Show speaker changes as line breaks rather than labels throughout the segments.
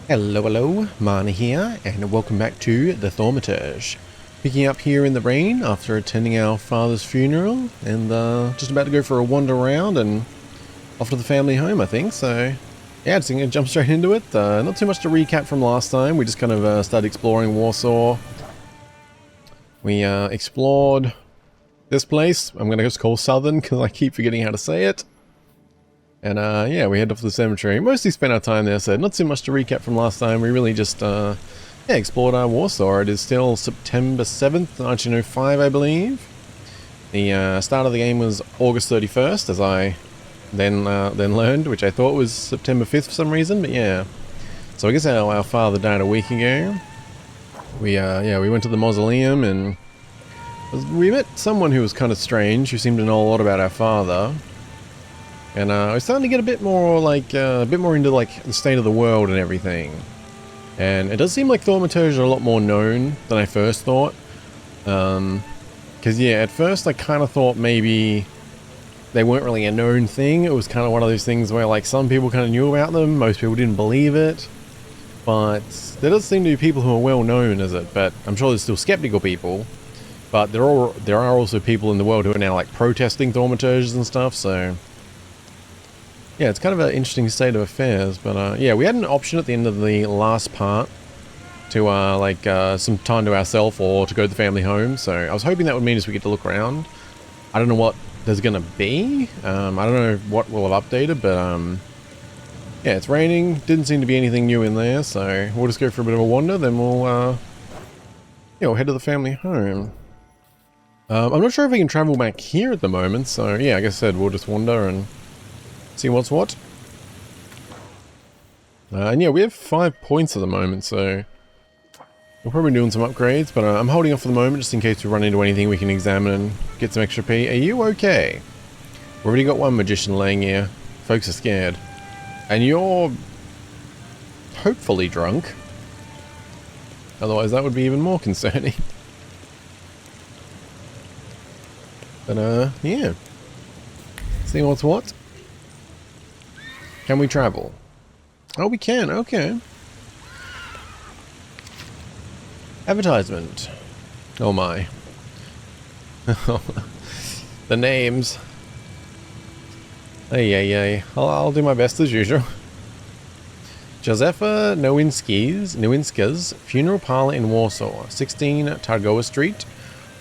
Hello, Mana here, and welcome back to the Thaumaturge. Picking up here in the rain after attending our father's funeral, and just about to go for a wander around and off to the family home, I think. So, yeah, just gonna jump straight into it. Not too much to recap from last time. We just kind of started exploring Warsaw. We explored this place. I'm gonna just call Southern because I keep forgetting how to say it. And yeah, we head off to the cemetery. Mostly spent our time there, so not too much to recap from last time. We really just yeah, explored Warsaw. It is still September 7th, 1905, I believe. The start of the game was August 31st, as I then learned, which I thought was September 5th for some reason, but yeah. So I guess our father died a week ago. We yeah, we went to the mausoleum and we met someone who was kind of strange, who seemed to know a lot about our father. And I was starting to get a bit more like, a bit more into like the state of the world and everything. And it does seem like thaumaturges are a lot more known than I first thought. Because yeah, at first I kind of thought maybe they weren't really a known thing. It was kind of one of those things where like some people kind of knew about them, most people didn't believe it. But there does seem to be people who are well known as it, but I'm sure there's still skeptical people. But there are also people in the world who are now like protesting thaumaturges and stuff, so... yeah, it's kind of an interesting state of affairs, but yeah, we had an option at the end of the last part to like some time to ourselves or to go to the family home, so I was hoping that would mean as we get to look around. I don't know what there's gonna be, I don't know what we'll have updated, but yeah, it's raining, didn't seem to be anything new in there, so we'll just go for a bit of a wander, then we'll yeah, we'll head to the family home. I'm not sure if we can travel back here at the moment, so yeah, like I said, we'll just wander and see what's what. And yeah, we have 5 points at the moment, so we're probably doing some upgrades, but I'm holding off for the moment just in case we run into anything we can examine and get some extra P. Are you okay? We've already got one magician laying here. Folks are scared. And you're hopefully drunk. Otherwise that would be even more concerning. But yeah. See what's what. Can we travel? Oh, we can, okay. Advertisement. Oh my. The names. Ay. I'll do my best as usual. Josefa Nowinska's funeral parlor in Warsaw, 16 Targowa Street,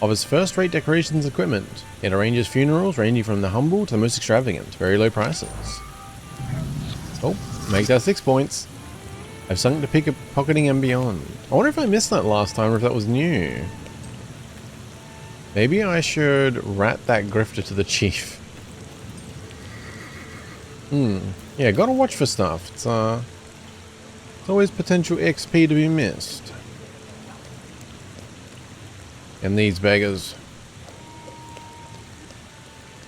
offers first-rate decorations and equipment. It arranges funerals ranging from the humble to the most extravagant, very low prices. Oh, makes our 6 points. I've sunk to pickpocketing and beyond. I wonder if I missed that last time or if that was new. Maybe I should rat that grifter to the chief. Yeah, gotta watch for stuff. It's always potential XP to be missed. And these beggars.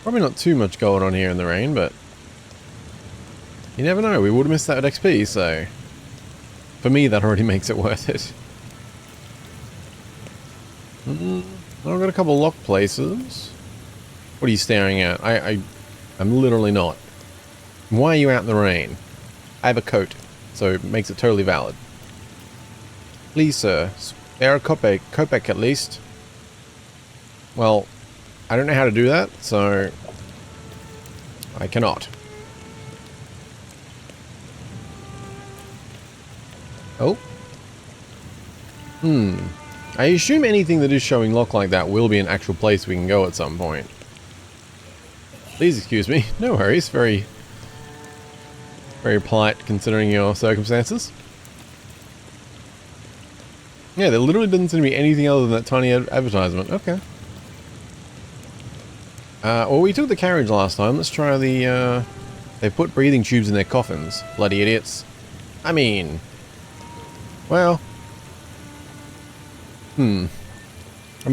Probably not too much gold on here in the rain, but you never know, we would have missed that XP, so for me that already makes it worth it. I've got a couple locked places. What are you staring at? I'm literally not. Why are you out in the rain? I have a coat, so it makes it totally valid. Please, sir, spare a kopeck at least. Well, I don't know how to do that, so I cannot. Oh. I assume anything that is showing lock like that will be an actual place we can go at some point. Please excuse me. No worries. Very polite considering your circumstances. Yeah, there literally doesn't seem to be anything other than that tiny advertisement. Okay. Well, we took the carriage last time. Let's try the, they put breathing tubes in their coffins. Bloody idiots. I mean... well... I mean,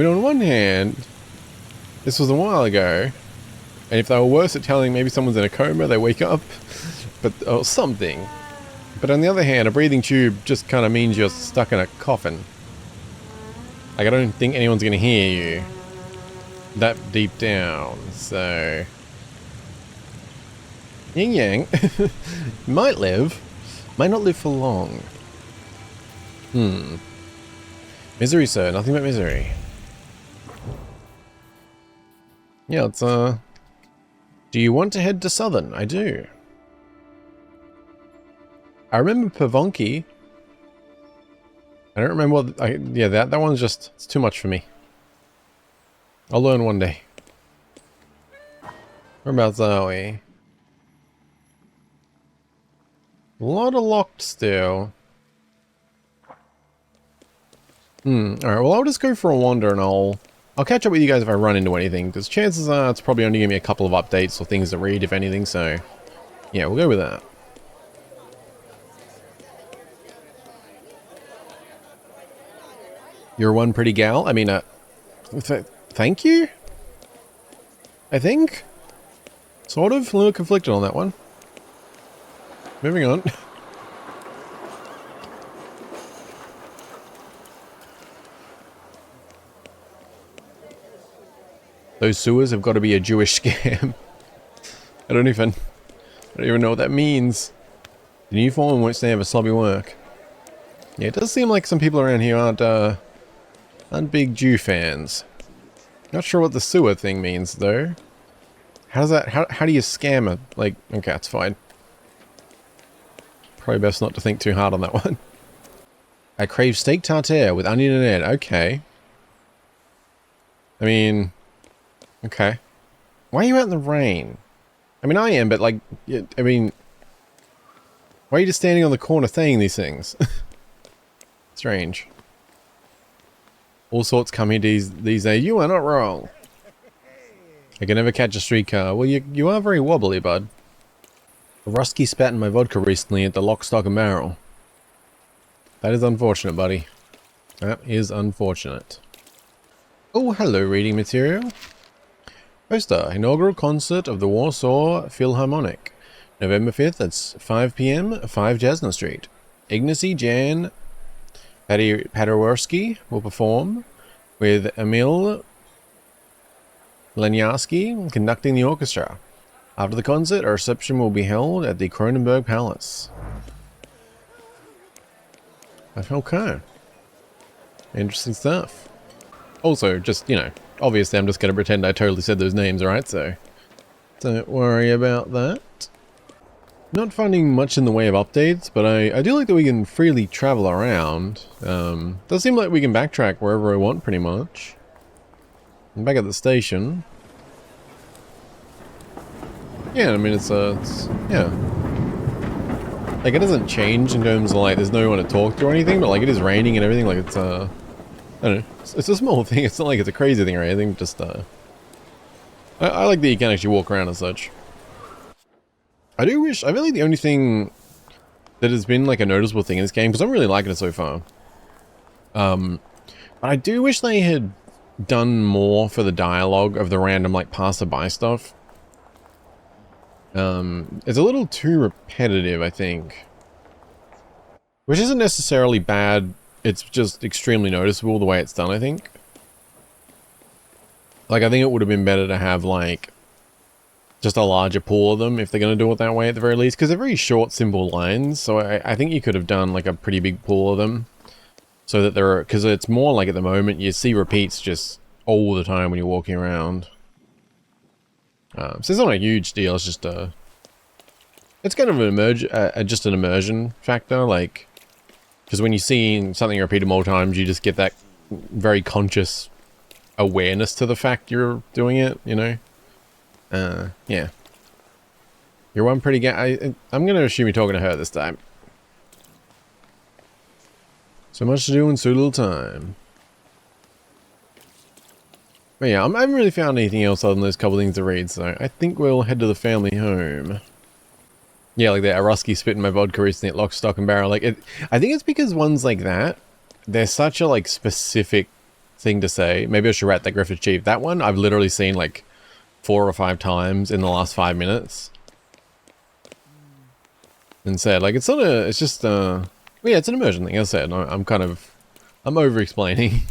on one hand, this was a while ago, and if they were worse at telling maybe someone's in a coma, they wake up, but or something. But on the other hand, a breathing tube just kind of means you're stuck in a coffin. Like, I don't think anyone's going to hear you that deep down, so... yin yang. Might live. Might not live for long. Hmm. Misery, sir. Nothing but misery. Yeah, let's, do you want to head to Southern? I do. I remember Pavonki. I don't remember what... yeah, that one's just... it's too much for me. I'll learn one day. Whereabouts are we? A lot of locked still. Alright, well I'll just go for a wander and I'll catch up with you guys if I run into anything, because chances are it's probably only going to be a couple of updates or things to read, if anything, so... yeah, we'll go with that. You're one pretty gal? I mean, thank you? I think? Sort of, a little conflicted on that one. Moving on. Those sewers have got to be a Jewish scam. I don't even know what that means. The new foreman won't stand for sloppy work. Yeah, it does seem like some people around here aren't big Jew fans. Not sure what the sewer thing means though. How do you scam it? Like, okay, that's fine. Probably best not to think too hard on that one. I crave steak tartare with onion and egg. Okay. I mean, okay. Why are you out in the rain? I mean, I am, but like, I mean, why are you just standing on the corner saying these things? Strange. All sorts come here these days. You are not wrong. I can never catch a streetcar. Well, you are very wobbly, bud. Rusky spat in my vodka recently at the Lock, Stock and Barrel. That is unfortunate, buddy. That is unfortunate. Oh, hello, reading material. Poster, inaugural concert of the Warsaw Philharmonic. November 5th at 5 p.m., 5 Jasna Street. Ignacy Jan Paderewski will perform, with Emil Leniarski conducting the orchestra. After the concert, a reception will be held at the Kronenberg Palace. Okay. Interesting stuff. Also, just, you know, obviously I'm just going to pretend I totally said those names, alright? So, don't worry about that. Not finding much in the way of updates, but I do like that we can freely travel around. Does seem like we can backtrack wherever I want, pretty much. I'm back at the station. Yeah, I mean, it's yeah. Like, it doesn't change in terms of, like, there's no one to talk to or anything, but, like, it is raining and everything, like, it's, I don't know, it's a small thing, it's not like it's a crazy thing or anything, just, I like that you can actually walk around and such. I do wish, I feel like the only thing that has been, like, a noticeable thing in this game, because I'm really liking it so far, but I do wish they had done more for the dialogue of the random, like, passerby stuff. It's a little too repetitive, I think. Which isn't necessarily bad, it's just extremely noticeable the way it's done, I think. Like, I think it would have been better to have, like, just a larger pool of them if they're going to do it that way at the very least. Because they're very short, simple lines, so I think you could have done, like, a pretty big pool of them. So that there are, because it's more like at the moment, you see repeats just all the time when you're walking around. So it's not a huge deal, it's just it's kind of an just an immersion factor, like, because when you see something repeated more times, you just get that very conscious awareness to the fact you're doing it, you know? Yeah. You're one pretty guy. I'm gonna assume you're talking to her this time. So much to do in so little time. But yeah, I haven't really found anything else other than those couple things to read, so I think we'll head to the family home. Yeah, like that Rusky spit in my vodka recently at Lock, Stock and Barrel. Like, I think it's because ones like that, they're such a, like, specific thing to say. Maybe I should write that Griffith Chief. That one I've literally seen, like, 4 or 5 times in the last 5 minutes. And said, like, it's not a, it's just, yeah, it's an immersion thing, as I said. I'm over-explaining.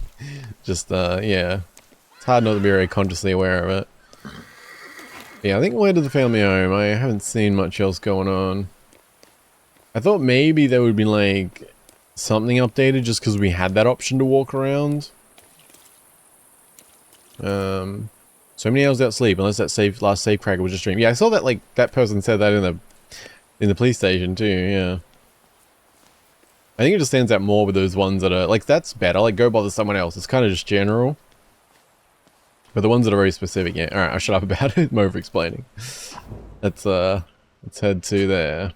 Just, yeah. It's hard not to be very consciously aware of it. Yeah, I think we'll head to the family home. I haven't seen much else going on. I thought maybe there would be, like, something updated just because we had that option to walk around. So many hours without sleep, unless that last save cracker was just dream. Yeah, I saw that, like, that person said that in the police station too, yeah. I think it just stands out more with those ones that are, like, that's better, like, go bother someone else. It's kind of just general. But the ones that are very specific, yeah. Alright, I'll shut up about it. I'm over-explaining. Let's head to there.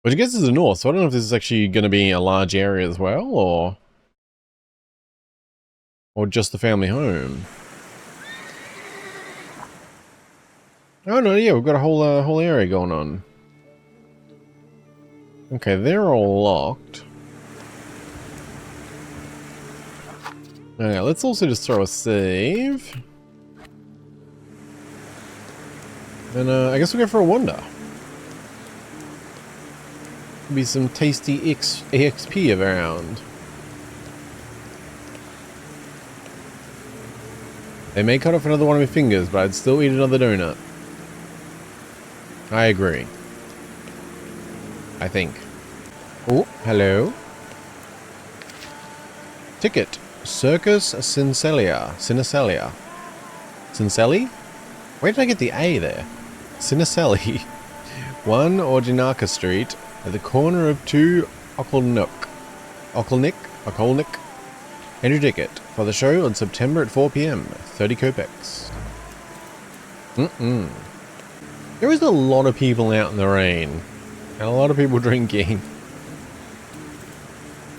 Which I guess is the north, so I don't know if this is actually going to be a large area as well, or just the family home. Oh no, yeah, we've got a whole area going on. Okay, they're all locked. Okay, let's also just throw a save. And I guess we'll go for a wander. Be some tasty EXP around. They may cut off another one of my fingers, but I'd still eat another donut. I agree. I think. Oh, hello. Ticket. Circus Cincelli. Cincelli? Where did I get the A there? Cincelli. 1 Ordinaka Street, at the corner of 2 Okolnick. Enter ticket for the show on September at 4 PM. 30 kopecks. There is a lot of people out in the rain. And a lot of people drinking.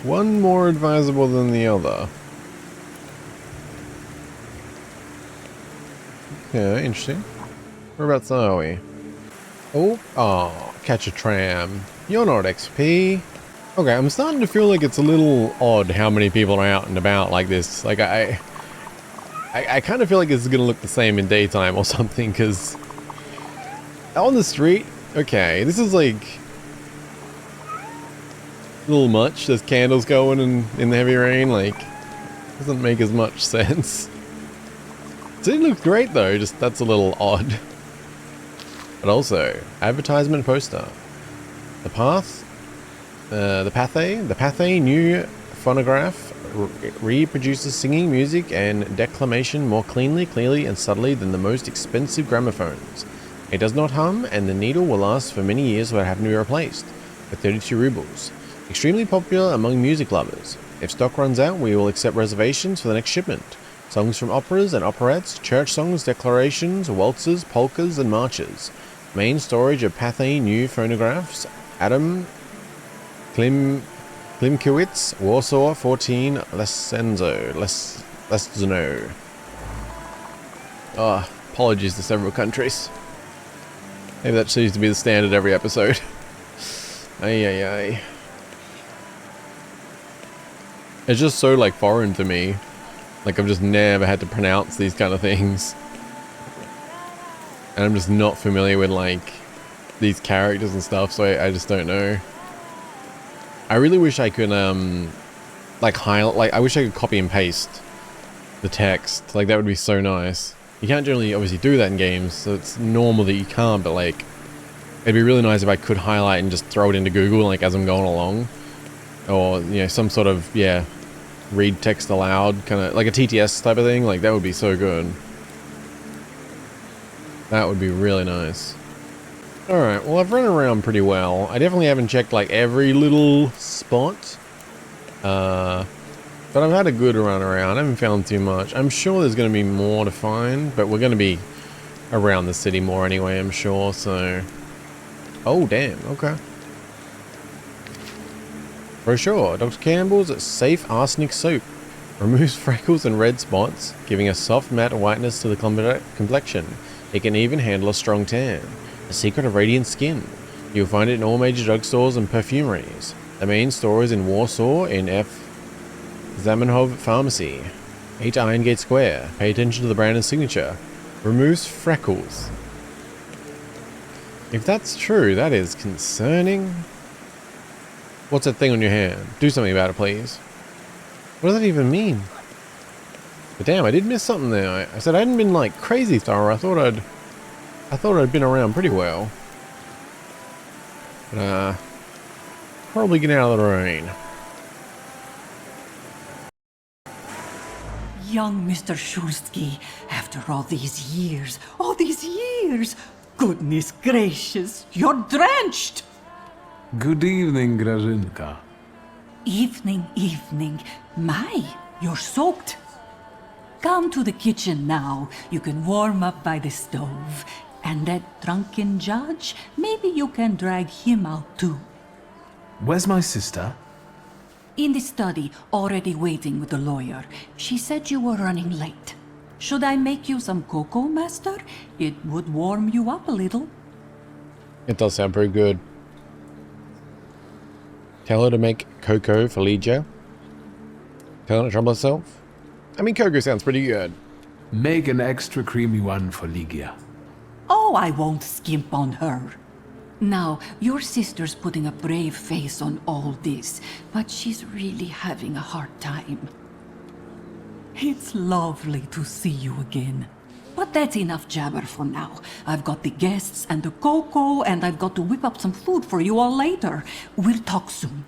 One more advisable than the other. Yeah, interesting. Whereabouts are we? Oh, catch a tram. You're not XP. Okay, I'm starting to feel like it's a little odd how many people are out and about like this. Like, I kind of feel like it's going to look the same in daytime or something, because on the street, okay, this is like a little much. There's candles going in the heavy rain, like, doesn't make as much sense. So it looks great though, just that's a little odd. But also, advertisement poster. The Pathé new phonograph reproduces singing, music, and declamation more clearly and subtly than the most expensive gramophones. It does not hum, and the needle will last for many years without having to be replaced, for 32 rubles. Extremely popular among music lovers. If stock runs out, we will accept reservations for the next shipment. Songs from operas and operettes, church songs, declarations, waltzes, polkas, and marches. Main storage of Pathé new phonographs. Adam Klimkiewicz, Warsaw, 14, Lesno. Oh, apologies to several countries. Maybe that seems to be the standard every episode. Ay. It's just so, like, foreign to me. Like, I've just never had to pronounce these kind of things. And I'm just not familiar with, like, these characters and stuff, so I just don't know. I really wish I could, like, highlight, like, I wish I could copy and paste the text. Like, that would be so nice. You can't generally, obviously, do that in games, so it's normal that you can't, but, like, it'd be really nice if I could highlight and just throw it into Google, like, as I'm going along. Or, you know, some sort of, yeah, read text aloud, kind of, like a TTS type of thing. Like, that would be so good. That would be really nice. Alright, well, I've run around pretty well. I definitely haven't checked, like, every little spot. But I've had a good run around. I haven't found too much. I'm sure there's going to be more to find, but we're going to be around the city more anyway, I'm sure, so... Oh, damn, okay. Brochure. Dr. Campbell's Safe Arsenic Soap. Removes freckles and red spots, giving a soft matte whiteness to the complexion. It can even handle a strong tan. The secret of radiant skin. You'll find it in all major drugstores and perfumeries. The main store is in Warsaw in F. Zamenhof Pharmacy. 8 Irongate Square. Pay attention to the brand and signature. Removes freckles. If that's true, that is concerning. What's that thing on your hand? Do something about it, please. What does that even mean? But damn, I did miss something there. I said I hadn't been, like, crazy thorough. I thought I'd been around pretty well. But, probably get out of the rain.
Young Mr. Shulsky, after all these years, goodness gracious, you're drenched!
Good evening, Grażynka.
Evening. My, you're soaked. Come to the kitchen now. You can warm up by the stove. And that drunken judge, maybe you can drag him out too.
Where's my sister?
In the study, already waiting with the lawyer. She said you were running late. Should I make you some cocoa, master? It would warm you up a little.
It does sound pretty good. Tell her to make cocoa for Lygia. Tell her to trouble herself. I mean, cocoa sounds pretty good.
Make an extra creamy one for Lygia.
Oh, I won't skimp on her. Now, your sister's putting a brave face on all this, but she's really having a hard time. It's lovely to see you again. But that's enough jabber for now. I've got the guests and the cocoa, and I've got to whip up some food for you all later. We'll talk soon.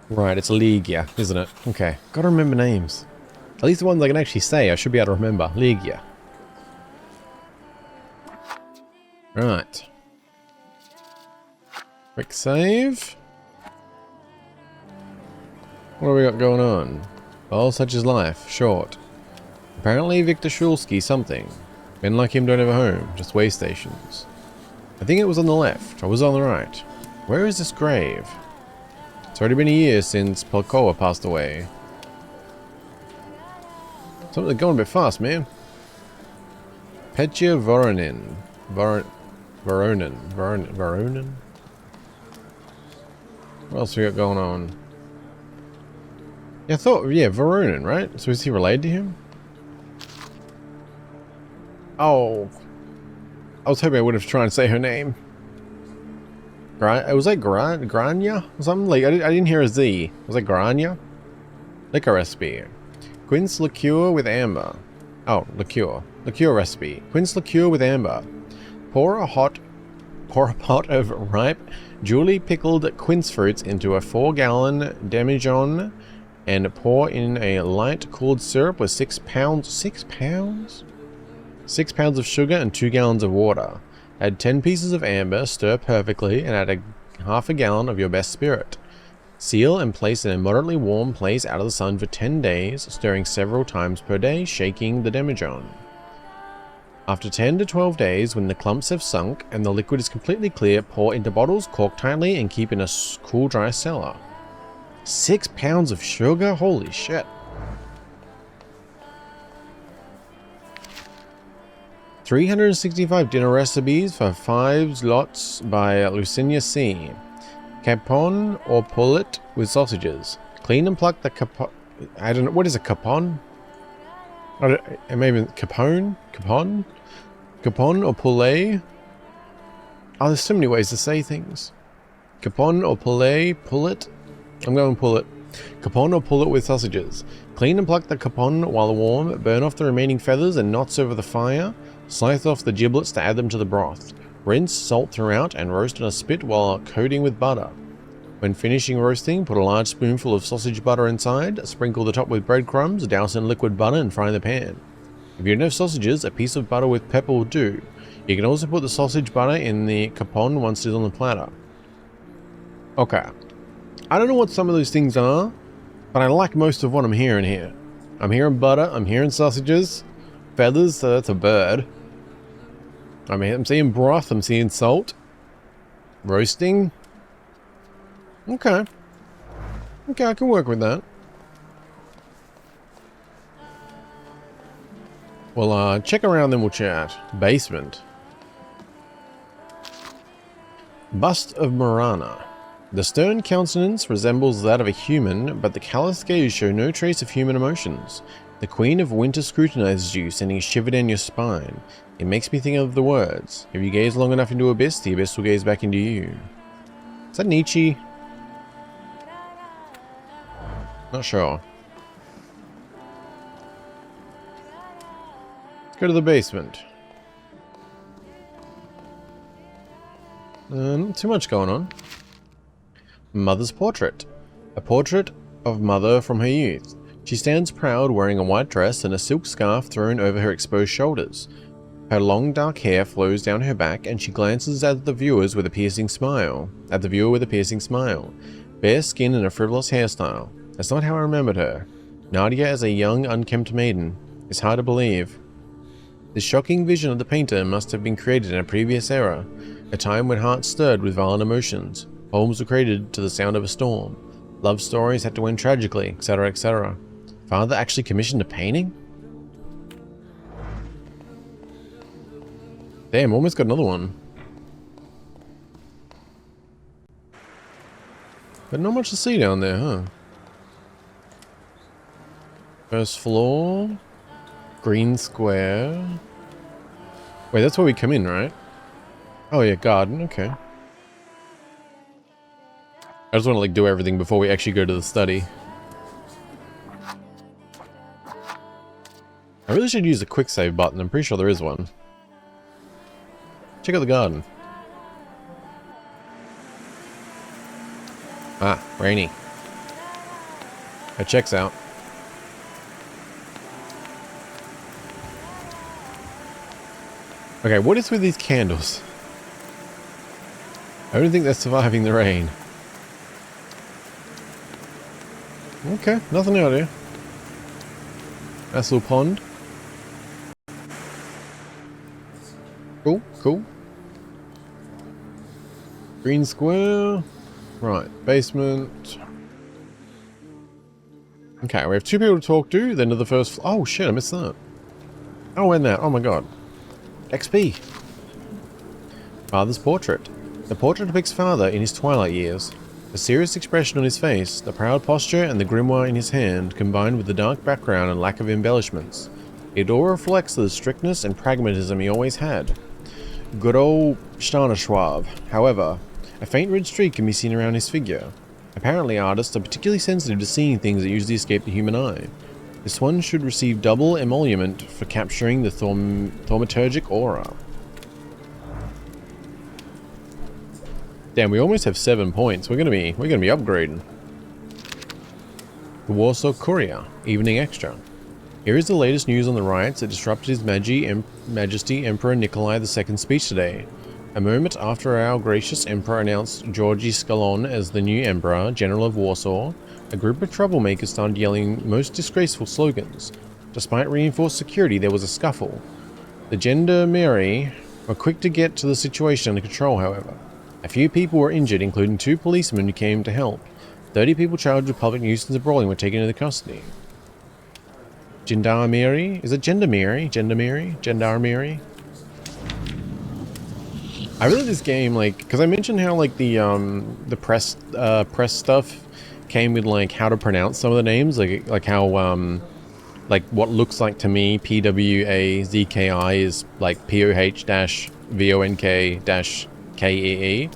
Right, it's Lygia, isn't it? Okay, gotta remember names. At least the ones I can actually say, I should be able to remember. Lygia. Right. Quick save. What do we got going on? Well, such is life. Short. Apparently Victor Shulsky something. Men like him don't have a home, just way stations. I think it was on the left, or was it on the right? Where is this grave? It's already been a year since Polkowa passed away. Something's going a bit fast, man. Petya Voronin. Voronin? What else we got going on? Yeah, Voronin, right? So is he related to him? Oh. I was hoping I would have tried to say her name. Was that Grania? Or something? Like, I didn't hear a Z. Was that Grania? Liquor recipe. Quince liqueur with amber. Oh, liqueur. Liqueur recipe. Quince liqueur with amber. Pour a pot of ripe, duly pickled quince fruits into a 4-gallon demijohn and pour in a light cooled syrup with 6 pounds. 6 pounds? 6 pounds of sugar and 2 gallons of water. Add 10 pieces of amber, stir perfectly, and add half a gallon of your best spirit. Seal and place in a moderately warm place out of the sun for 10 days, stirring several times per day, shaking the demijohn. After 10 to 12 days, when the clumps have sunk and the liquid is completely clear, pour into bottles, cork tightly, and keep in a cool, dry cellar. 6 pounds of sugar? Holy shit. 365 dinner recipes for 5 lots by Lucinia C. Capon or pullet with sausages. Clean and pluck the capon. I don't know. What is a capon? Maybe capone? Capon? Capon or poulet? Oh, there's so many ways to say things. Capon or poulet? Pullet? I'm going pullet. Capon or pullet with sausages. Clean and pluck the capon while warm. Burn off the remaining feathers and knots over the fire. Slice off the giblets to add them to the broth. Rinse, salt throughout, and roast on a spit while coating with butter. When finishing roasting, put a large spoonful of sausage butter inside, sprinkle the top with breadcrumbs, douse in liquid butter, and fry in the pan. If you don't have sausages, a piece of butter with pepper will do. You can also put the sausage butter in the capon once it is on the platter. Okay. I don't know what some of those things are, but I like most of what I'm hearing here. I'm hearing butter, I'm hearing sausages, feathers, so that's a bird. I'm seeing broth, I'm seeing salt. Roasting. Okay. Okay, I can work with that. Well, check around, then we'll chat. Basement. Bust of Marana. The stern countenance resembles that of a human, but the callous gaze show no trace of human emotions. The Queen of Winter scrutinizes you, sending a shiver down your spine. It makes me think of the words. If you gaze long enough into abyss, the abyss will gaze back into you. Is that Nietzsche? Not sure. Let's go to the basement. Not too much going on. Mother's portrait. A portrait of Mother from her youth. She stands proud wearing a white dress and a silk scarf thrown over her exposed shoulders. Her long dark hair flows down her back and she glances at the viewer with a piercing smile. Bare skin and a frivolous hairstyle. That's not how I remembered her. Nadia as a young, unkempt maiden. It's hard to believe. This shocking vision of the painter must have been created in a previous era, a time when hearts stirred with violent emotions. Poems were created to the sound of a storm. Love stories had to end tragically, etc., etc. Father actually commissioned a painting? Damn, almost got another one. But not much to see down there, huh? First floor. Green square. Wait, that's where we come in, right? Oh yeah, garden, okay. I just want to like do everything before we actually go to the study. I really should use the quick save button. I'm pretty sure there is one. Check out the garden. Ah, rainy. It checks out. Okay, what is with these candles? I don't think they're surviving the rain. Okay, nothing out here. Nice little pond. Cool, cool. Green square. Right, basement. Okay, we have two people to talk to, then to the first... Oh shit, I missed that. Oh, and that. Oh my god. XP. Father's portrait. The portrait depicts father in his twilight years. The serious expression on his face, the proud posture and the grimoire in his hand, combined with the dark background and lack of embellishments. It all reflects the strictness and pragmatism he always had. Good old Stanislav. However, a faint red streak can be seen around his figure. Apparently artists are particularly sensitive to seeing things that usually escape the human eye. This one should receive double emolument for capturing the thaumaturgic aura. Damn, we almost have 7 points. We're gonna be upgrading. The Warsaw Courier, Evening Extra. Here is the latest news on the riots that disrupted His Majesty Emperor Nikolai II's speech today. A moment after our gracious Emperor announced Georgy Scalon as the new Emperor, General of Warsaw, a group of troublemakers started yelling most disgraceful slogans. Despite reinforced security, there was a scuffle. The gendarmerie were quick to get to the situation under control, however. A few people were injured, including 2 policemen who came to help. 30 people charged with public nuisance and brawling were taken into custody. Gendarmerie? Is it gendarmerie? Gendarmerie? I really like this game, like, because I mentioned how, like, the press stuff came with, like, how to pronounce some of the names, like how, like, what looks like to me PWAZKI is, like, POH-VONK-KEE.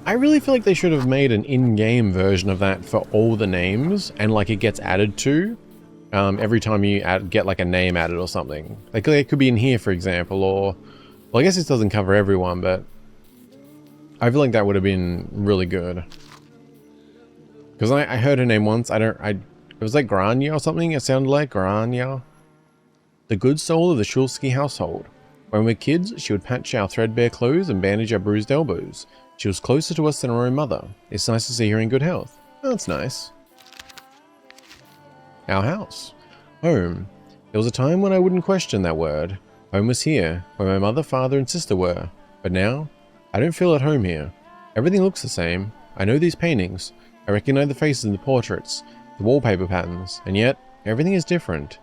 I really feel like they should have made an in-game version of that for all the names, and, like, it gets added to every time you get, like, a name added or something. Like, it could be in here, for example, or... Well, I guess this doesn't cover everyone, but I feel like that would have been really good. Because I heard her name once. It was like Grania or something. It sounded like Grania. The good soul of the Shulsky household. When we were kids, she would patch our threadbare clothes and bandage our bruised elbows. She was closer to us than our own mother. It's nice to see her in good health. Oh, that's nice. Our house. Home. There was a time when I wouldn't question that word. Home was here, where my mother, father, and sister were. But now, I don't feel at home here. Everything looks the same. I know these paintings. I recognize the faces in the portraits, the wallpaper patterns, and yet, everything is different.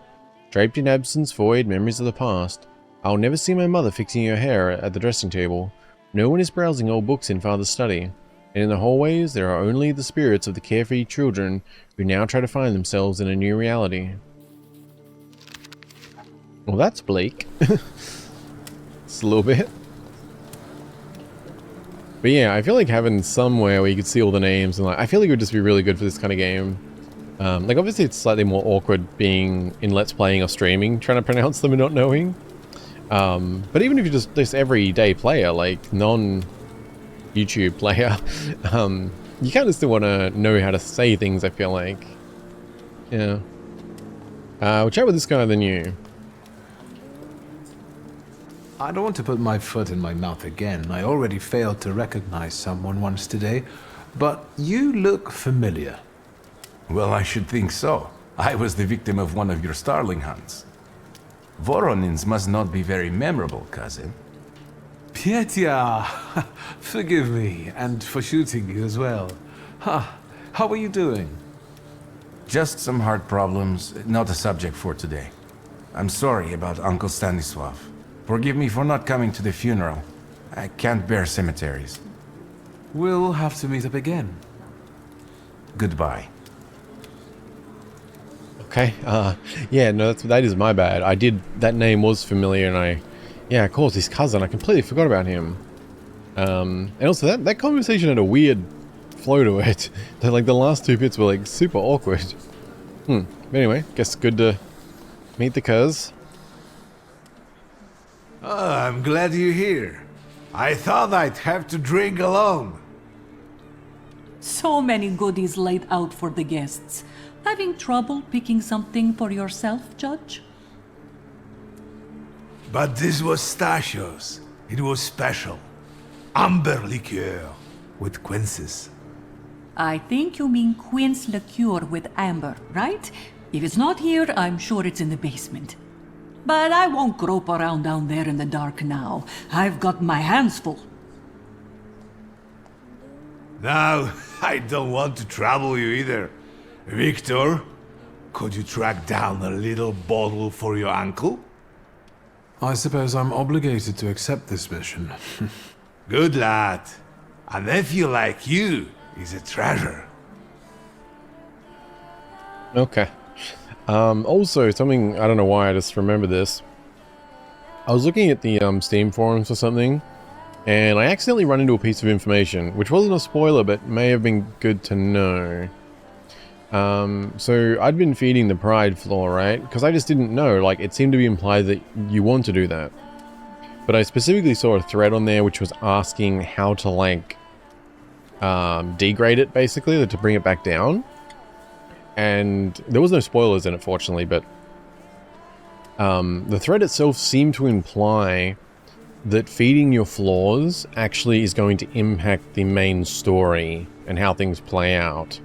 Draped in absence, void, memories of the past. I'll never see my mother fixing her hair at the dressing table. No one is browsing old books in father's study. And in the hallways, there are only the spirits of the carefree children who now try to find themselves in a new reality. Well, that's bleak. Just a little bit. But yeah, I feel like having somewhere where you could see all the names, and like, I feel like it would just be really good for this kind of game. Like, obviously it's slightly more awkward being in Let's Playing or streaming, trying to pronounce them and not knowing. But even if you're just everyday player, like non-YouTube player, you kind of still want to know how to say things, I feel like. Yeah. We'll chat with this guy than you.
I don't want to put my foot in my mouth again. I already failed to recognize someone once today, but you look familiar.
Well, I should think so. I was the victim of one of your starling hunts. Voronins must not be very memorable, cousin.
Pietya, forgive me, and for shooting you as well. How are you doing?
Just some heart problems, not a subject for today. I'm sorry about Uncle Stanislav. Forgive me for not coming to the funeral. I can't bear cemeteries.
We'll have to meet up again.
Goodbye.
Okay, yeah, no, that is my bad. That name was familiar, and yeah, of course, his cousin, I completely forgot about him. And also, that conversation had a weird flow to it. Like, the last two bits were, like, super awkward. But anyway, guess good to meet the cuz.
Oh, I'm glad you're here. I thought I'd have to drink alone.
So many goodies laid out for the guests. Having trouble picking something for yourself, Judge?
But this was Stasios. It was special. Amber liqueur with quinces.
I think you mean quince liqueur with amber, right? If it's not here, I'm sure it's in the basement. But I won't grope around down there in the dark now. I've got my hands full.
Now, I don't want to trouble you either. Victor, could you track down a little bottle for your uncle?
I suppose I'm obligated to accept this mission.
Good lad. A nephew like you is a treasure.
Okay. Also, something, I don't know why I just remember this. I was looking at the Steam forums or something, and I accidentally run into a piece of information, which wasn't a spoiler, but may have been good to know. So I'd been feeding the pride floor, right? Because I just didn't know, like, it seemed to be implied that you want to do that. But I specifically saw a thread on there which was asking how to, like, degrade it, basically, to bring it back down. And there was no spoilers in it, fortunately, but the thread itself seemed to imply that feeding your floors actually is going to impact the main story and how things play out.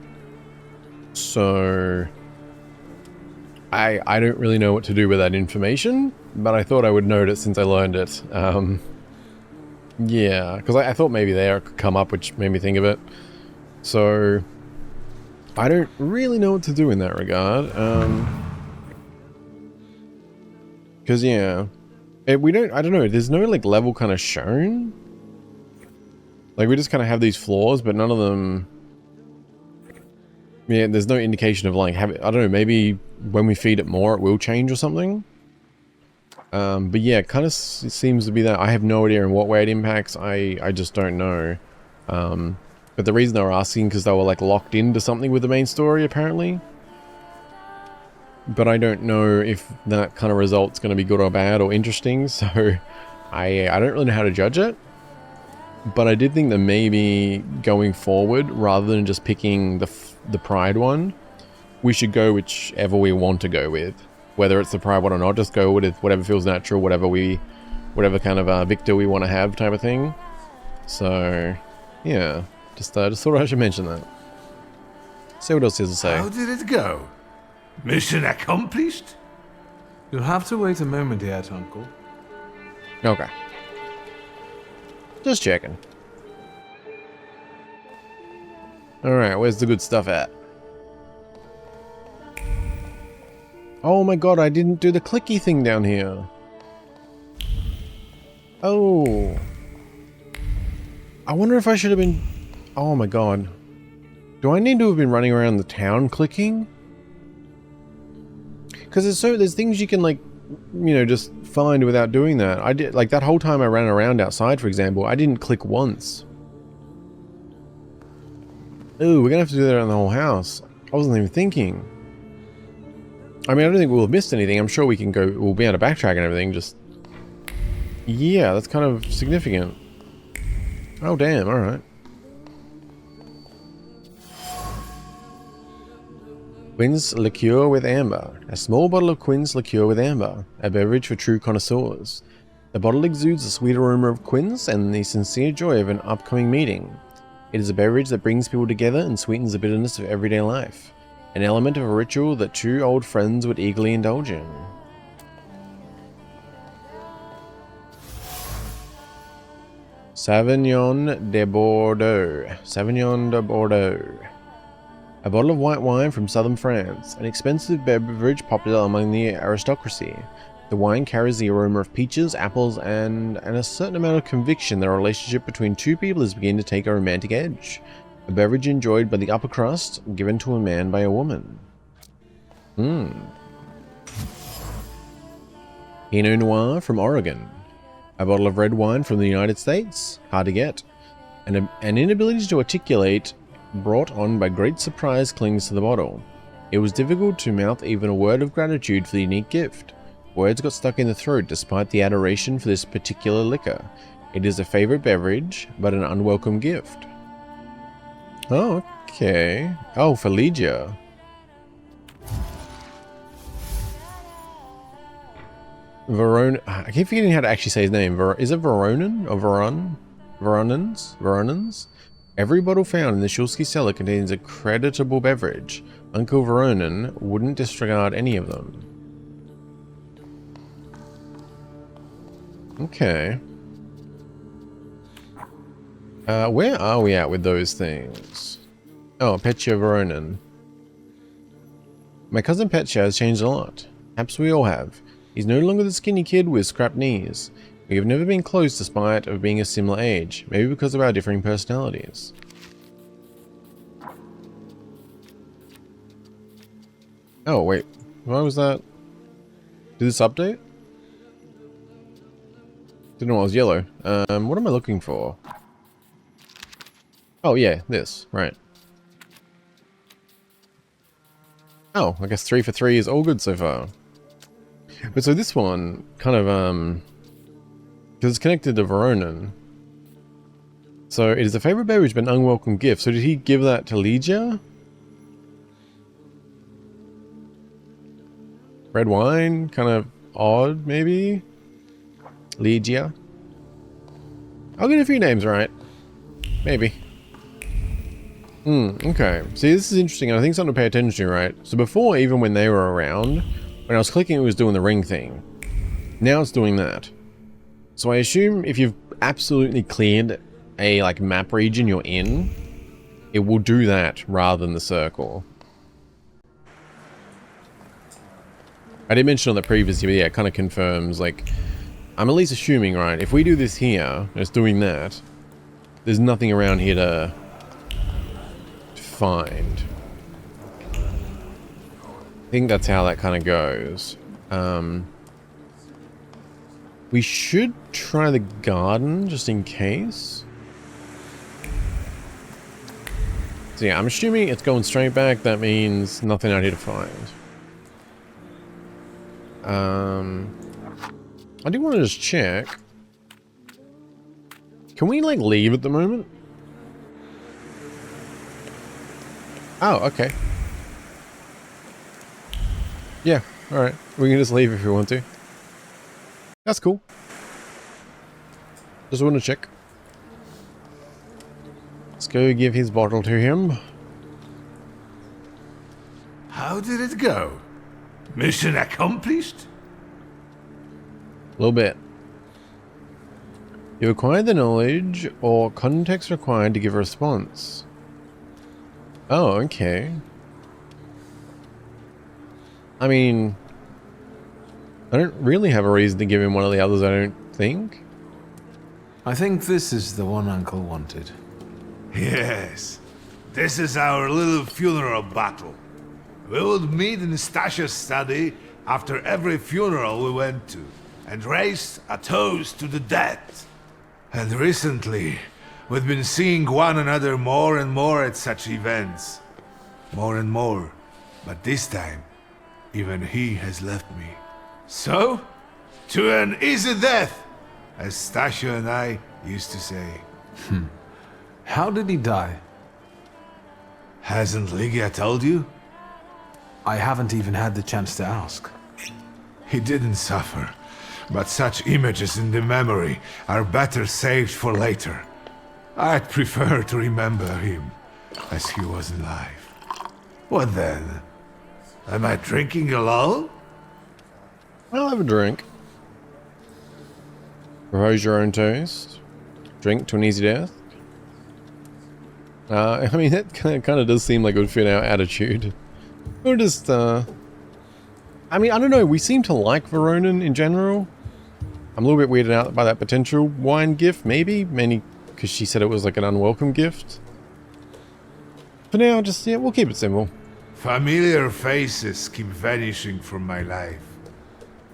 So I don't really know what to do with that information, but I thought I would note it since I learned it. Yeah, because I thought maybe there it could come up, which made me think of it. So I don't really know what to do in that regard. Because yeah, I don't know, there's no like level kind of shown. Like we just kind of have these floors, but none of them. Yeah, there's no indication of like I don't know, maybe when we feed it more it will change or something. But yeah, it kind of seems to be that I have no idea in what way it impacts. I just don't know. But the reason they were asking because they were like locked into something with the main story apparently. But I don't know if that kind of result's going to be good or bad or interesting, so I don't really know how to judge it. But I did think that maybe going forward, rather than just picking the Pride one, we should go whichever we want to go with. Whether it's the Pride one or not, just go with whatever feels natural, whatever kind of victor we want to have type of thing. So, yeah, just thought I should mention that. See what else he has to say.
How did it go? Mission accomplished?
You'll have to wait a moment yet, Uncle.
Okay. Just checking. Alright, where's the good stuff at? Oh my god, I didn't do the clicky thing down here. Oh. I wonder if I should have been... Oh my god. Do I need to have been running around the town clicking? Because there's things you can, like, you know, just find without doing that. I did, like, that whole time I ran around outside, for example, I didn't click once. Ooh, we're gonna have to do that around the whole house. I wasn't even thinking. I mean, I don't think we'll have missed anything. I'm sure we'll be able to backtrack and everything, just... Yeah, that's kind of significant. Oh, damn, alright. Quince liqueur with amber. A small bottle of quince liqueur with amber, a beverage for true connoisseurs. The bottle exudes the sweet aroma of quince and the sincere joy of an upcoming meeting. It is a beverage that brings people together and sweetens the bitterness of everyday life. An element of a ritual that two old friends would eagerly indulge in. Sauvignon de Bordeaux. Sauvignon de Bordeaux. A bottle of white wine from southern France, an expensive beverage popular among the aristocracy. The wine carries the aroma of peaches, apples, and a certain amount of conviction that a relationship between two people is beginning to take a romantic edge. A beverage enjoyed by the upper crust, given to a man by a woman. Pinot Noir from Oregon. A bottle of red wine from the United States, hard to get. An inability to articulate, brought on by great surprise, clings to the bottle. It was difficult to mouth even a word of gratitude for the unique gift. Words got stuck in the throat despite the adoration for this particular liquor. It is a favorite beverage, but an unwelcome gift. Oh, okay. Oh, for Lygia. Verona. I keep forgetting how to actually say his name. Is it Veronan or Veron? Veronans? Every bottle found in the Shulsky cellar contains a creditable beverage. Uncle Veronan wouldn't disregard any of them. Okay. Where are we at with those things? Oh, Petya Veronan. My cousin Petya has changed a lot. Perhaps we all have. He's no longer the skinny kid with scrapped knees. We have never been close despite of being a similar age, maybe because of our differing personalities. Oh, wait. Why was that? Did this update? Didn't know it was yellow. What am I looking for? Oh, yeah, this. Right. Oh, I guess 3 for 3 is all good so far. But so this one, kind of, because it's connected to Veronan. So it is a favorite beverage but an unwelcome gift. So did he give that to Lygia? Red wine? Kind of odd, maybe? Lygia? I'll get a few names right. Maybe. Okay. See, this is interesting. I think something to pay attention to, right? So before, even when they were around, when I was clicking, it was doing the ring thing. Now it's doing that. So I assume if you've absolutely cleared a like map region you're in, it will do that rather than the circle. I did mention on the previous video, yeah, it kind of confirms, like, I'm at least assuming, right, if we do this here, and it's doing that, there's nothing around here to find. I think that's how that kind of goes. We should try the garden, just in case. So yeah, I'm assuming it's going straight back. That means nothing out here to find. I do want to just check. Can we, like, leave at the moment? Oh, okay. Yeah, alright. We can just leave if we want to. That's cool. Just want to check. Let's go give his bottle to him.
How did it go? Mission accomplished?
A little bit. You've acquired the knowledge or context required to give a response. Oh, okay. I mean, I don't really have a reason to give him one of the others, I don't think.
I think this is the one Uncle wanted.
Yes. This is our little funeral battle. We would meet in Stasha's study after every funeral we went to, and raise a toast to the dead. And recently, we've been seeing one another more and more at such events. More and more. But this time, even he has left me. So, to an easy death, as Stasha and I used to say.
How did he die?
Hasn't Lygia told you?
I haven't even had the chance to ask.
He didn't suffer, but such images in the memory are better saved for later. I'd prefer to remember him as he was alive. What then? Am I drinking alone?
I'll have a drink. Propose your own toast. Drink to an easy death. I mean, that kind of does seem like it would fit our attitude. Or just, I mean, I don't know. We seem to like Veronin in general. I'm a little bit weirded out by that potential wine gift, maybe. Mainly because she said it was like an unwelcome gift. For now, just, yeah, we'll keep it simple.
Familiar faces keep vanishing from my life.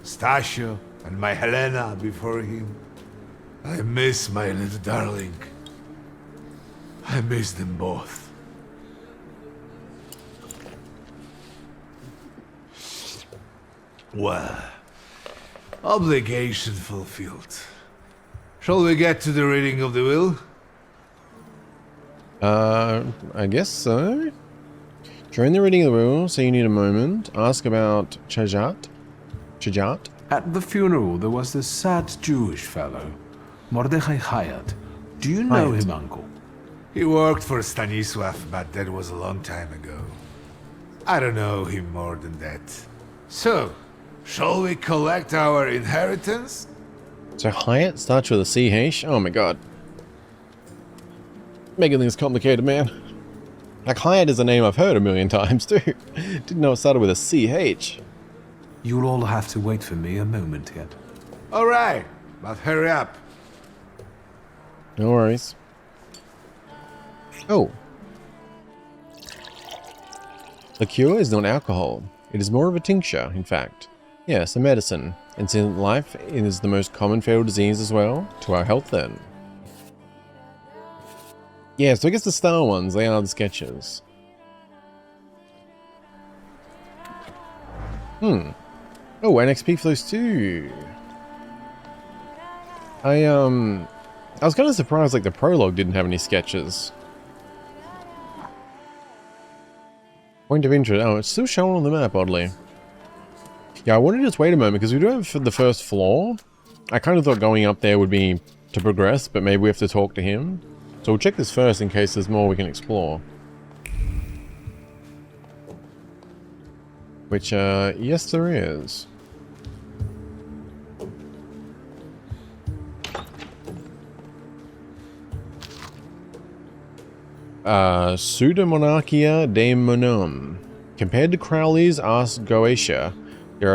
Stasio and my Helena before him. I miss my little darling. I miss them both. Well, obligation fulfilled. Shall we get to the reading of the will?
I guess so. During the reading of the will, so you need a moment, ask about Chajat.
At the funeral, there was this sad Jewish fellow, Mordechai Hayat. Do you know him, uncle?
He worked for Stanisław, but that was a long time ago. I don't know him more than that. So, shall we collect our inheritance?
So Hyatt starts with a CH? Oh my god. Making things complicated, man. Like, Hyatt is a name I've heard a million times, too. Didn't know it started with a CH.
You'll all have to wait for me a moment yet.
Alright, but hurry up.
No worries. Oh. The cure is not alcohol. It is more of a tincture, in fact. Yes, a medicine. And since life is the most common fatal disease as well, to our health then. Yeah, so I guess the star ones, they are the sketches. Oh, and XP for those too. I was kind of surprised like the prologue didn't have any sketches. Point of interest. Oh, it's still showing on the map, oddly. Yeah, I wanted to just wait a moment because we do have the first floor. I kind of thought going up there would be to progress, but maybe we have to talk to him. So we'll check this first in case there's more we can explore. Which, yes there is. Pseudomonarchia Daemonum. Compared to Crowley's Ars Goetia, there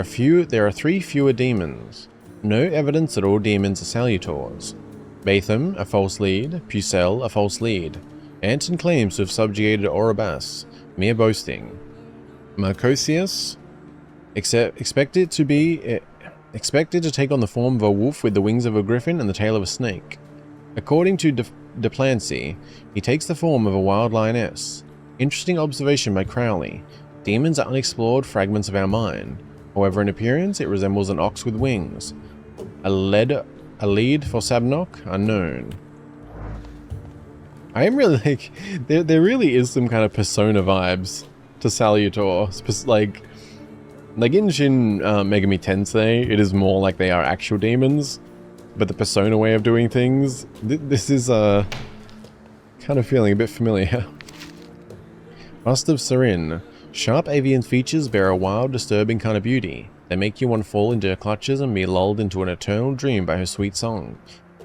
are 3 fewer demons. No evidence that all demons are salutors. Batham, a false lead. Pucelle, a false lead. Anton claims to have subjugated Oribas. Mere boasting. Marcosius, expected to take on the form of a wolf with the wings of a griffin and the tail of a snake. According to Duplancy, he takes the form of a wild lioness. Interesting observation by Crowley. Demons are unexplored fragments of our mind. However, in appearance, it resembles an ox with wings. A lead for Sabnok? Unknown. I am really like... There really is some kind of Persona vibes to Salutor. Like in Shin Megami Tensei, it is more like they are actual demons. But the Persona way of doing things, this is kind of feeling a bit familiar. Bust of Sarin. Sharp avian features bear a wild, disturbing kind of beauty. They make you want to fall into her clutches and be lulled into an eternal dream by her sweet song.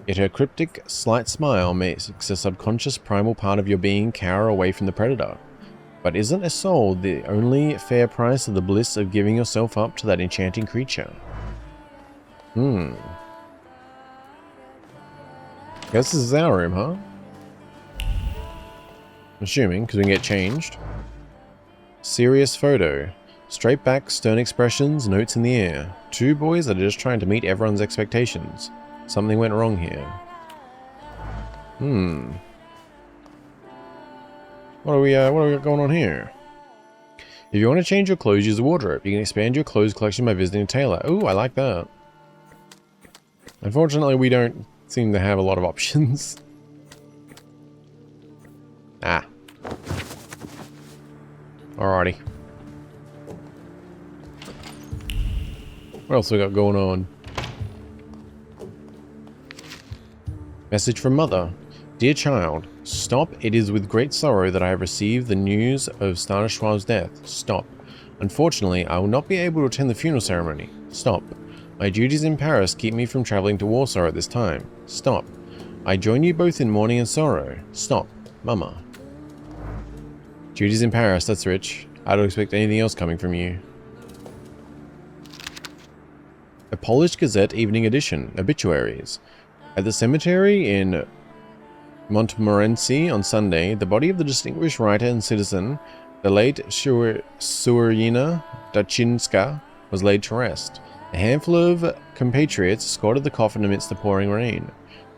Yet her cryptic, slight smile makes a subconscious primal part of your being cower away from the predator. But isn't a soul the only fair price of the bliss of giving yourself up to that enchanting creature? Guess this is our room, huh? I'm assuming, because we can get changed. Serious photo. Straight back, stern expressions, notes in the air. 2 boys that are just trying to meet everyone's expectations. Something went wrong here. What are we got going on here? If you want to change your clothes, use the wardrobe. You can expand your clothes collection by visiting a tailor. Ooh, I like that. Unfortunately, we don't seem to have a lot of options. Alrighty. What else we got going on? Message from Mother. Dear child, stop. It is with great sorrow that I have received the news of Stanisław's death. Stop. Unfortunately, I will not be able to attend the funeral ceremony. Stop. My duties in Paris keep me from traveling to Warsaw at this time. Stop. I join you both in mourning and sorrow. Stop. Mama. Duties in Paris, that's rich. I don't expect anything else coming from you. A Polish Gazette Evening Edition. Obituaries. At the cemetery in Montmorency on Sunday, the body of the distinguished writer and citizen, the late Surina Dachinska, was laid to rest. A handful of compatriots escorted the coffin amidst the pouring rain.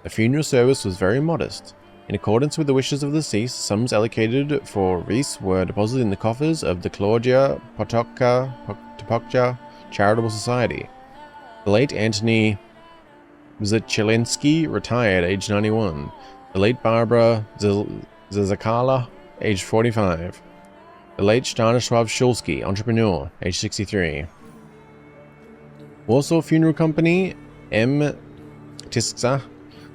The funeral service was very modest. In accordance with the wishes of the deceased, sums allocated for wreaths were deposited in the coffers of the Claudia Potocka Charitable Society. The late Antony Zachilensky retired, aged 91. The late Barbara Zazakala, aged 45. The late Stanisław Szulski, entrepreneur, aged 63. Warsaw Funeral Company, M. Tiska.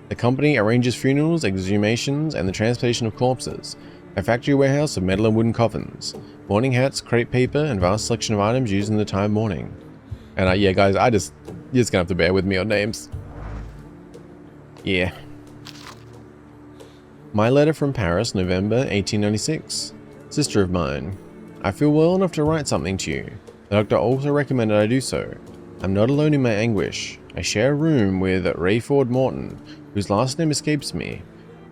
The company arranges funerals, exhumations, and the transportation of corpses. A factory warehouse of metal and wooden coffins. Mourning hats, crepe paper, and vast selection of items used in the time of mourning. And yeah, guys, you're just gonna have to bear with me on names. Yeah. My letter from Paris, November 1896. Sister of mine, I feel well enough to write something to you. The doctor also recommended I do so. I'm not alone in my anguish. I share a room with Rayford Morton, whose last name escapes me.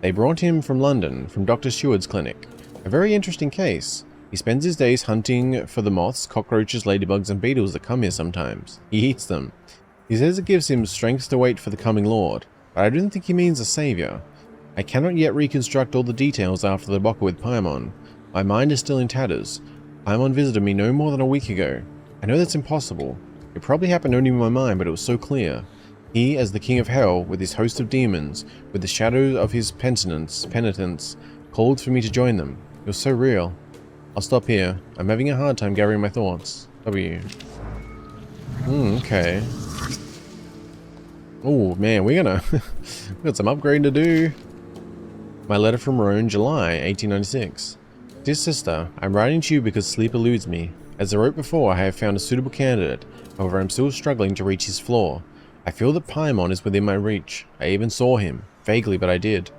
They brought him from London, from Dr. Seward's clinic. A very interesting case. He spends his days hunting for the moths, cockroaches, ladybugs, and beetles that come here sometimes. He eats them. He says it gives him strength to wait for the coming Lord, but I don't think he means a savior. I cannot yet reconstruct all the details after the debacle with Paimon. My mind is still in tatters. Paimon visited me no more than a week ago. I know that's impossible. It probably happened only in my mind, but it was so clear. He, as the king of hell, with his host of demons, with the shadow of his penitents, called for me to join them. It was so real. I'll stop here. I'm having a hard time gathering my thoughts. W. Okay. Oh man, we got some upgrading to do. My letter from Rome, July 1896. Dear sister, I'm writing to you because sleep eludes me. As I wrote before, I have found a suitable candidate. However, I'm still struggling to reach his floor. I feel that Paimon is within my reach. I even saw him. Vaguely, but I did.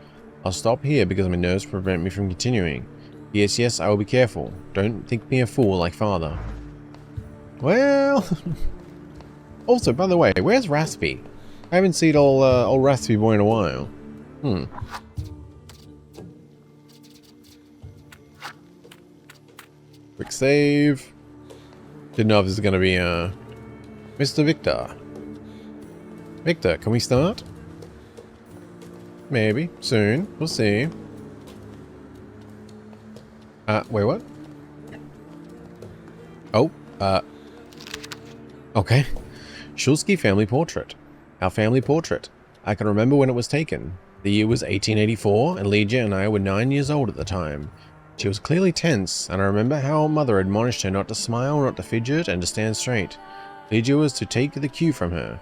I'll stop here because my nerves prevent me from continuing. Yes, I will be careful. Don't think me a fool like father. Well... Also, by the way, where's Raspi? I haven't seen old Raspi boy in a while. Quick save. Didn't know if this is gonna be, Mr. Victor. Victor, can we start? Maybe. Soon. We'll see. Wait, what? Oh, okay. Szulski family portrait. Our family portrait. I can remember when it was taken. The year was 1884, and Lydia and I were 9 years old at the time. She was clearly tense, and I remember how Mother admonished her not to smile, not to fidget, and to stand straight. Lydia was to take the cue from her.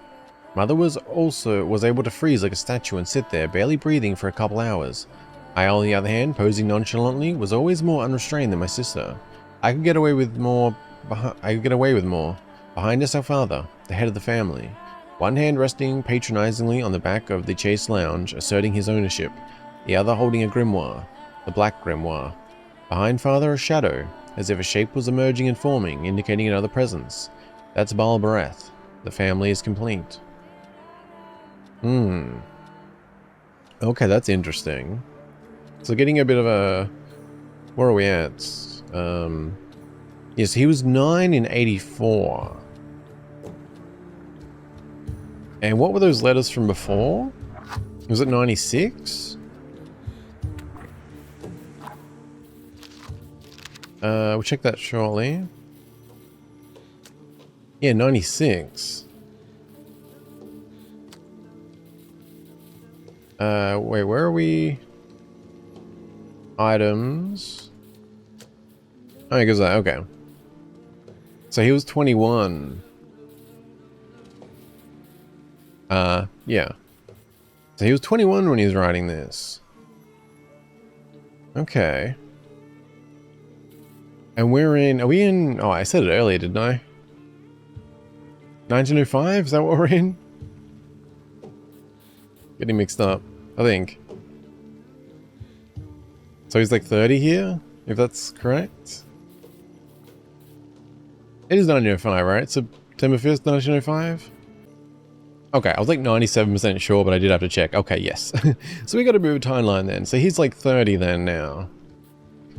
Mother was able to freeze like a statue and sit there, barely breathing for a couple hours. I, on the other hand, posing nonchalantly, was always more unrestrained than my sister. I could get away with more. Behind us, our father, the head of the family. One hand resting patronizingly on the back of the chaise lounge, asserting his ownership. The other holding a grimoire, the black grimoire. Behind father, a shadow, as if a shape was emerging and forming, indicating another presence. That's Baal Bareth. The family is complete. Okay, that's interesting. So getting a bit of a... Where are we at? Yes, he was 9 in 84. And what were those letters from before? Was it 96? We'll check that shortly. Yeah, 96. Wait, where are we? Items. Oh, he goes that. Okay. So he was 21. Yeah. So he was 21 when he was writing this. Okay. And are we in, oh, I said it earlier, didn't I? 1905, is that what we're in? Getting mixed up, I think. So he's like 30 here, if that's correct? It is 1905, right? September 1st, 1905? Okay, I was like 97% sure, but I did have to check. Okay, yes. So we got a bit of a timeline then. So he's like 30 then now.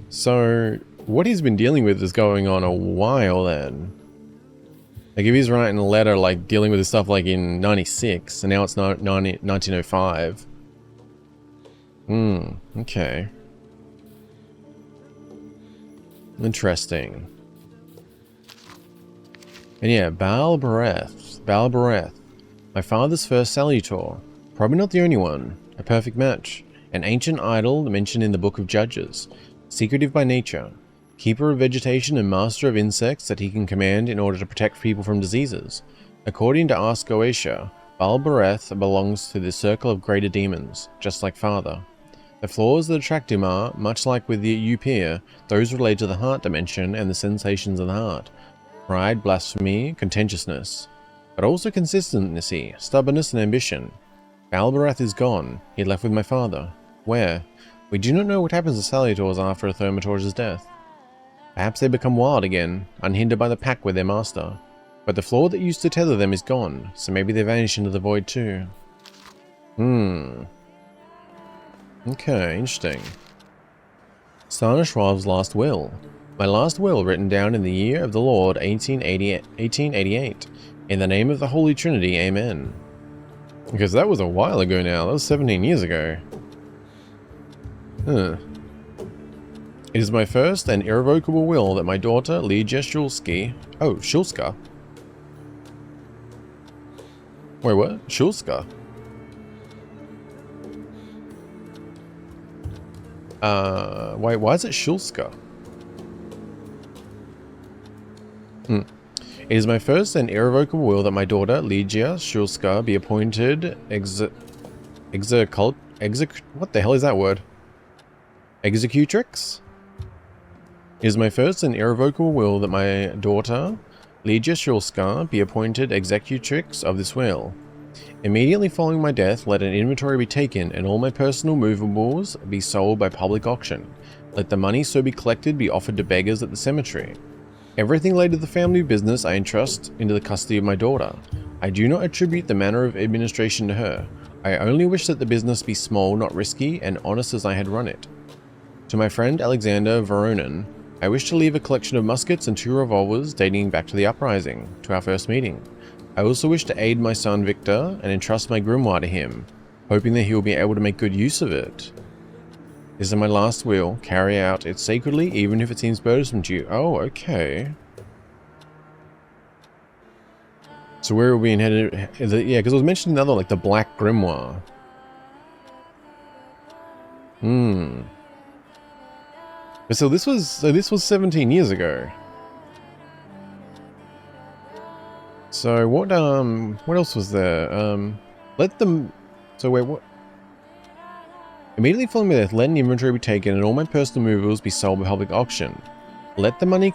So what he's been dealing with is going on a while then. Like if he's writing a letter like dealing with this stuff like in 96 and now it's 1905. Okay. Interesting. And yeah, Balbareth. My father's first salutor. Probably not the only one. A perfect match. An ancient idol mentioned in the Book of Judges. Secretive by nature. Keeper of vegetation and master of insects that he can command in order to protect people from diseases. According to Ars Goetia, Balbareth belongs to the circle of greater demons, just like father. The flaws that attract him are, much like with the Upir, those related to the heart dimension and the sensations of the heart. Pride, blasphemy, contentiousness. But also consistency, stubbornness and ambition. Balbareth is gone. He left with my father. Where? We do not know what happens to salutors after a thaumaturge's death. Perhaps they become wild again, unhindered by the pack with their master. But the flaw that used to tether them is gone, so maybe they vanish into the void too. Okay, interesting. Stanislav's last will. My last will written down in the year of the Lord 1888. In the name of the Holy Trinity, Amen. Because that was a while ago now. That was 17 years ago. It is my first and irrevocable will that my daughter, Lydia Shulsky... Oh, Shulska? Wait, what? Shulska? Wait, why is it Shulska? It is my first and irrevocable will that my daughter, Lydia Shulska, be appointed what the hell is that word? Executrix? It is my first and irrevocable will that my daughter, Lydia Shulska, be appointed executrix of this will. Immediately following my death, let an inventory be taken and all my personal movables be sold by public auction. Let the money so be collected be offered to beggars at the cemetery. Everything related to the family business I entrust into the custody of my daughter. I do not attribute the manner of administration to her. I only wish that the business be small, not risky, and honest as I had run it. To my friend Alexander Voronin, I wish to leave a collection of muskets and 2 revolvers dating back to the uprising, to our first meeting. I also wish to aid my son Victor and entrust my grimoire to him, hoping that he will be able to make good use of it. This is my last will. Carry out it sacredly, even if it seems burdensome to you. Oh, okay. So where are we headed? Yeah, because it was mentioned in the other, like the Black Grimoire. But so this was 17 years ago. So what else was there? Let them. So wait, what? Immediately following my death, let an inventory be taken and all my personal movables be sold by public auction. Let the money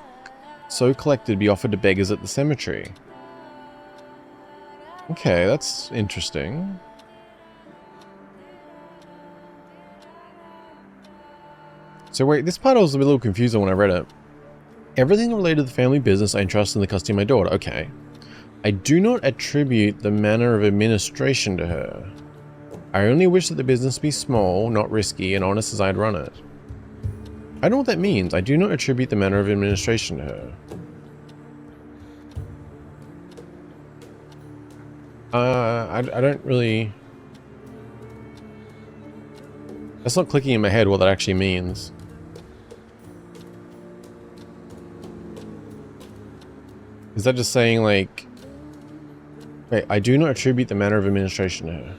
so collected be offered to beggars at the cemetery. Okay, that's interesting. So wait, this part I was a little confused on when I read it. Everything related to the family business I entrust in the custody of my daughter. Okay. I do not attribute the manner of administration to her. I only wish that the business be small, not risky, and honest as I'd run it. I don't know what that means. I do not attribute the manner of administration to her. I don't really... That's not clicking in my head what that actually means. Is that just saying like... Wait, I do not attribute the manner of administration to her.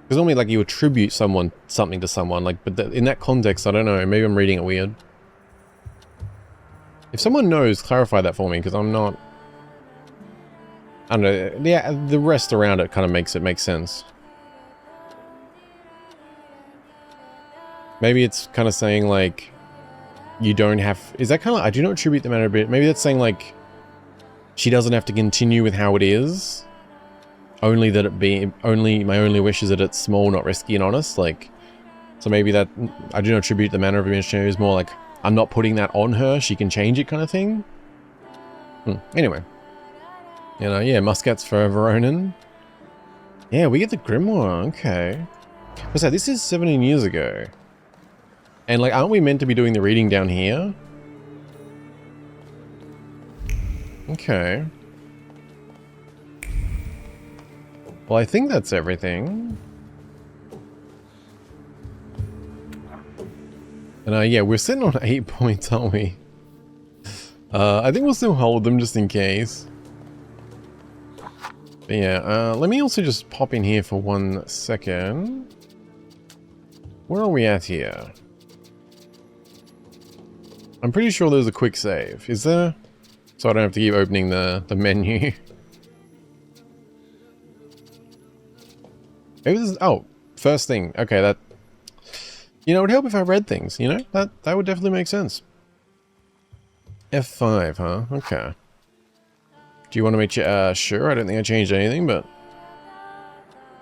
Because normally, like, you attribute something to someone, like, but in that context, I don't know, maybe I'm reading it weird. If someone knows, clarify that for me, because I'm not... I don't know. Yeah, the rest around it kind of makes it make sense. Maybe it's kind of saying like you don't have. Is that kind of? I do not attribute the matter a bit. Maybe that's saying like she doesn't have to continue with how it is. Only that it be. Only my only wish is that it's small, not risky, and honest. Like, so maybe that I do not attribute the manner of administration is more like I'm not putting that on her. She can change it, kind of thing. Anyway. You know, yeah, Muscat's for Veronin. Yeah, we get the Grimoire, okay. But so this is 17 years ago. And like, aren't we meant to be doing the reading down here? Okay. Well, I think that's everything. And yeah, we're sitting on 8 points, aren't we? I think we'll still hold them just in case. But yeah, let me also just pop in here for 1 second. Where are we at here? I'm pretty sure there's a quick save. Is there? So I don't have to keep opening the menu. Maybe this is, oh, first thing. Okay, that... You know, it would help if I read things, you know? That would definitely make sense. F5, huh? Okay. Do you want to make sure? I don't think I changed anything, but...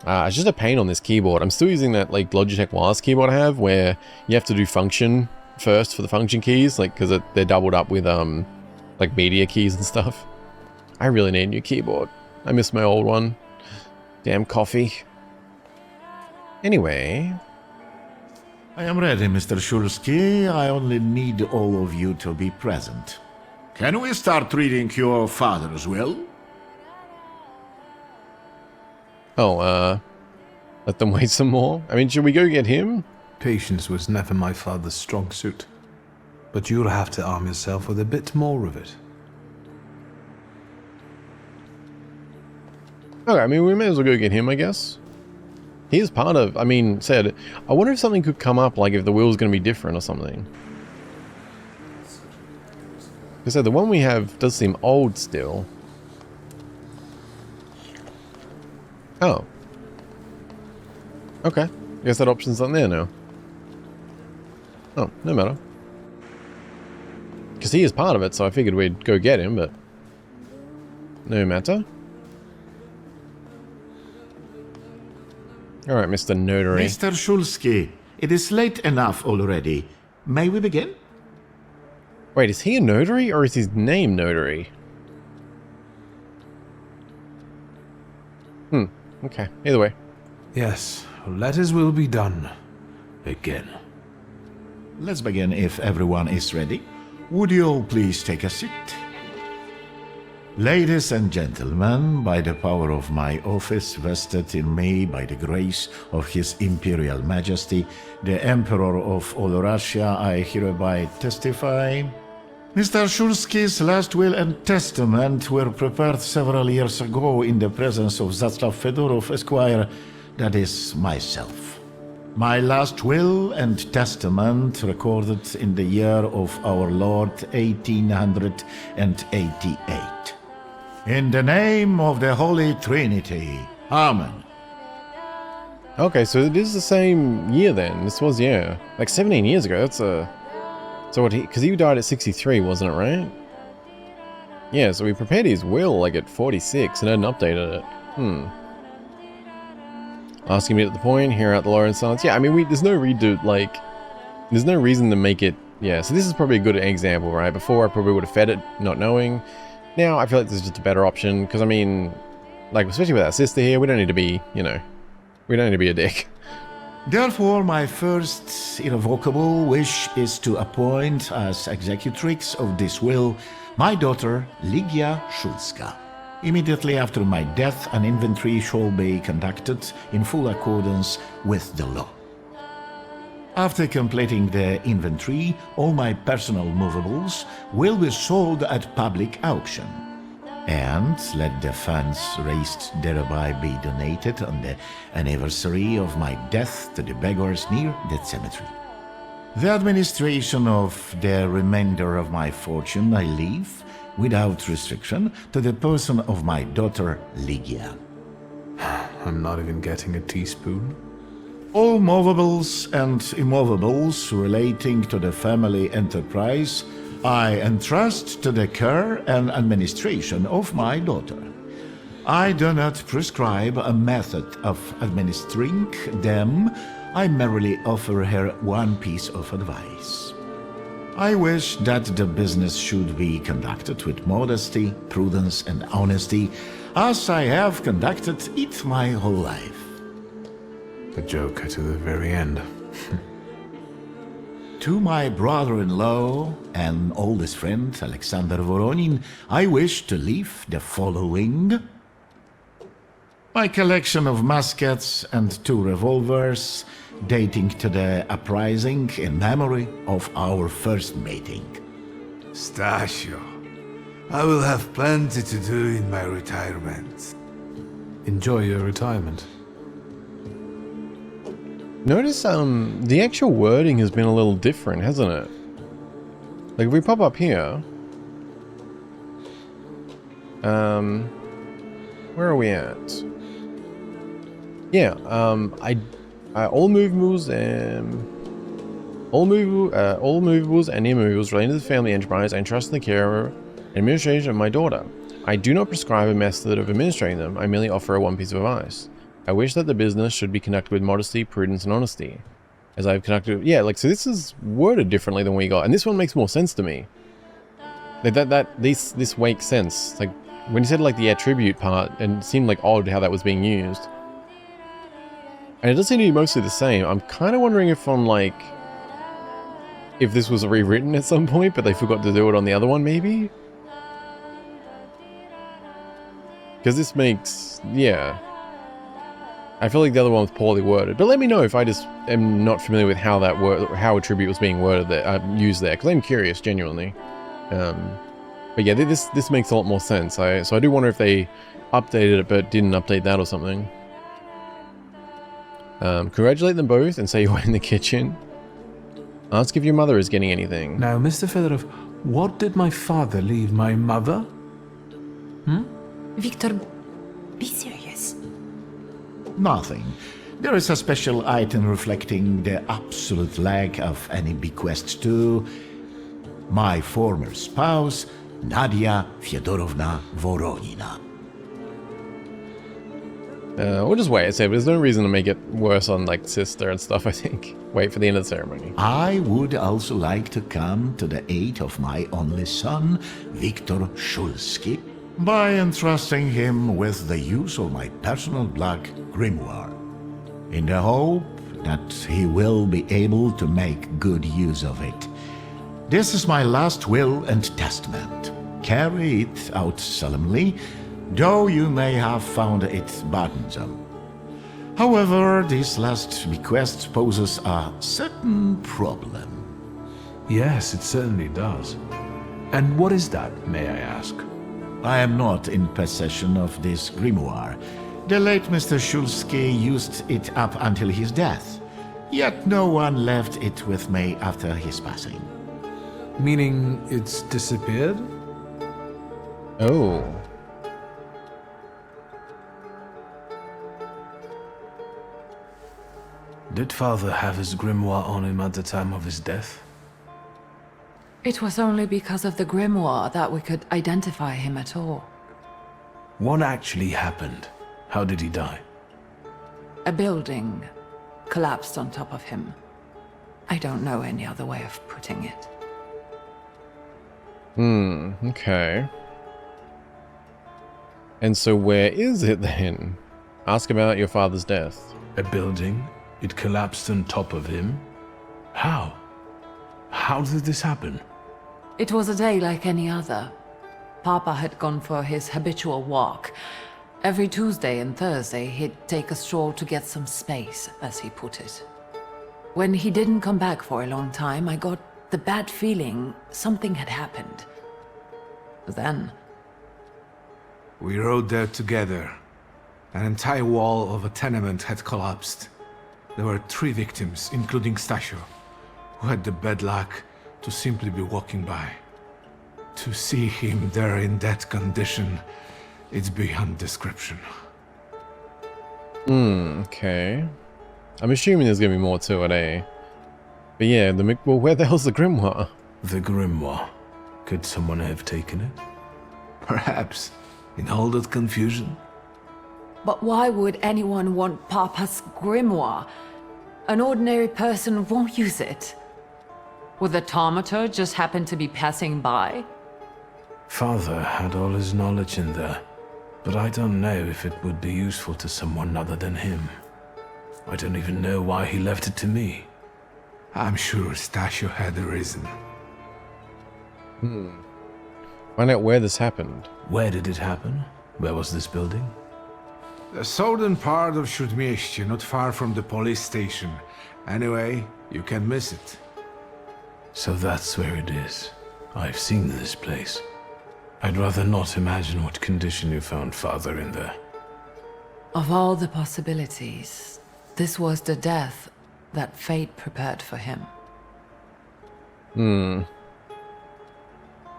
it's just a pain on this keyboard. I'm still using that, like, Logitech wireless keyboard I have, where you have to do function first for the function keys, like, because they're doubled up with, like, media keys and stuff. I really need a new keyboard. I miss my old one. Damn coffee. Anyway...
I am ready, Mr. Shulsky. I only need all of you to be present. Can we start reading your father's will?
Oh, let them wait some more? I mean, should we go get him?
Patience was never my father's strong suit. But you'll have to arm yourself with a bit more of it.
Okay, I mean, we may as well go get him, I guess. He is part of, I mean, said, I wonder if something could come up, like if the will's going to be different or something. Because so the one we have does seem old still. Oh. Okay. I guess that option's not there now. Oh, no matter. Because he is part of it, so I figured we'd go get him, but... no matter. Alright, Mr. Notary.
Mr. Shulsky, it is late enough already. May we begin?
Wait, is he a notary, or is his name Notary? Okay. Either way.
Yes, let his will be done. Again.
Let's begin if everyone is ready. Would you all please take a seat? Ladies and gentlemen, by the power of my office vested in me by the grace of His Imperial Majesty, the Emperor of all Russia, I hereby testify. Mr. Shulsky's last will and testament were prepared several years ago in the presence of Zaslav Fedorov, Esquire, that is, myself. My last will and testament recorded in the year of our Lord 1888. In the name of the Holy Trinity. Amen.
Okay, so it is the same year then. This was, yeah, like 17 years ago. That's a... So what he... Because he died at 63, wasn't it, right? Yeah, so we prepared his will, like, at 46 and hadn't updated it. Asking me at the point, hear out the law and silence. Yeah, I mean, there's no redo, like... There's no reason to make it... Yeah, so this is probably a good example, right? Before, I probably would have fed it, not knowing. Now, I feel like this is just a better option, because, I mean, like, especially with our sister here, we don't need to be, you know, we don't need to be a dick.
Therefore, my first irrevocable wish is to appoint as executrix of this will my daughter, Ligia Shulska. Immediately after my death, an inventory shall be conducted in full accordance with the law. After completing the inventory, all my personal movables will be sold at public auction. And let the funds raised thereby be donated on the anniversary of my death to the beggars near the cemetery. The administration of the remainder of my fortune I leave without restriction, to the person of my daughter Lygia.
I'm not even getting a teaspoon.
All movables and immovables relating to the family enterprise I entrust to the care and administration of my daughter. I do not prescribe a method of administering them, I merely offer her one piece of advice. I wish that the business should be conducted with modesty, prudence, and honesty, as I have conducted it my whole life.
The joker to the very end.
To my brother-in-law and oldest friend, Alexander Voronin, I wish to leave the following: my collection of muskets and 2 revolvers, dating to the uprising in memory of our first mating.
Stasio, I will have plenty to do in my retirement.
Enjoy your retirement.
Notice the actual wording has been a little different, hasn't it? Like if we pop up here, where are we at? Yeah, all movables and immovables relating to the family enterprise I entrust in the care and administration of my daughter. I do not prescribe a method of administering them. I merely offer one piece of advice. I wish that the business should be conducted with modesty, prudence, and honesty. As I've conducted... Yeah, like, so this is worded differently than we got. And this one makes more sense to me. Like, this makes sense. Like, when you said, like, the attribute part, and it seemed, like, odd how that was being used. And it does seem to be mostly the same. I'm kind of wondering if if this was rewritten at some point, but they forgot to do it on the other one, maybe? Because this makes... Yeah. I feel like the other one was poorly worded, but let me know if I just am not familiar with how that how attribute was being worded there, used there, because I'm curious, genuinely. But yeah, this makes a lot more sense. So I do wonder if they updated it but didn't update that or something. Congratulate them both and say you're in the kitchen. Ask if your mother is getting anything.
Now, Mr. Fedorov, what did my father leave my mother?
Victor, be serious.
Nothing. There is a special item reflecting the absolute lack of any bequest to my former spouse, Nadia Fyodorovna Voronina.
We'll just wait. I say, but there's no reason to make it worse on, like, sister and stuff, I think. Wait for the end of the ceremony.
I would also like to come to the aid of my only son, Viktor Shulsky, by entrusting him with the use of my personal black grimoire, in the hope that he will be able to make good use of it. This is my last will and testament. Carry it out solemnly, though you may have found it burdensome. However, this last bequest poses a certain problem.
Yes, it certainly does. And what is that, may I ask?
I am not in possession of this grimoire. The late Mr. Shulsky used it up until his death, yet no one left it with me after his passing.
Meaning it's disappeared?
Oh.
Did father have his grimoire on him at the time of his death?
It was only because of the grimoire that we could identify him at all.
What actually happened? How did he die?
A building collapsed on top of him. I don't know any other way of putting it.
Okay. And so where is it then? Ask about your father's death.
A building? It collapsed on top of him? How? How did this happen?
It was a day like any other. Papa had gone for his habitual walk. Every Tuesday and Thursday, he'd take a stroll to get some space, as he put it. When he didn't come back for a long time, I got the bad feeling something had happened. Then...
We rode there together. An entire wall of a tenement had collapsed. There were 3 victims, including Stasio, who had the bad luck to simply be walking by. To see him there in that condition, it's beyond description.
Okay. I'm assuming there's gonna be more to it, eh? But yeah, well, where the hell's the grimoire?
The grimoire. Could someone have taken it?
Perhaps, in all that confusion.
But why would anyone want Papa's grimoire? An ordinary person won't use it. Would the Thaumaturge just happen to be passing by?
Father had all his knowledge in there, but I don't know if it would be useful to someone other than him. I don't even know why he left it to me.
I'm sure Stasio had a reason.
Find out where this happened.
Where did it happen? Where was this building?
The southern part of Śródmieście, not far from the police station. Anyway, you can miss it.
So that's where it is. I've seen this place. I'd rather not imagine what condition you found Father in there.
Of all the possibilities, this was the death that fate prepared for him.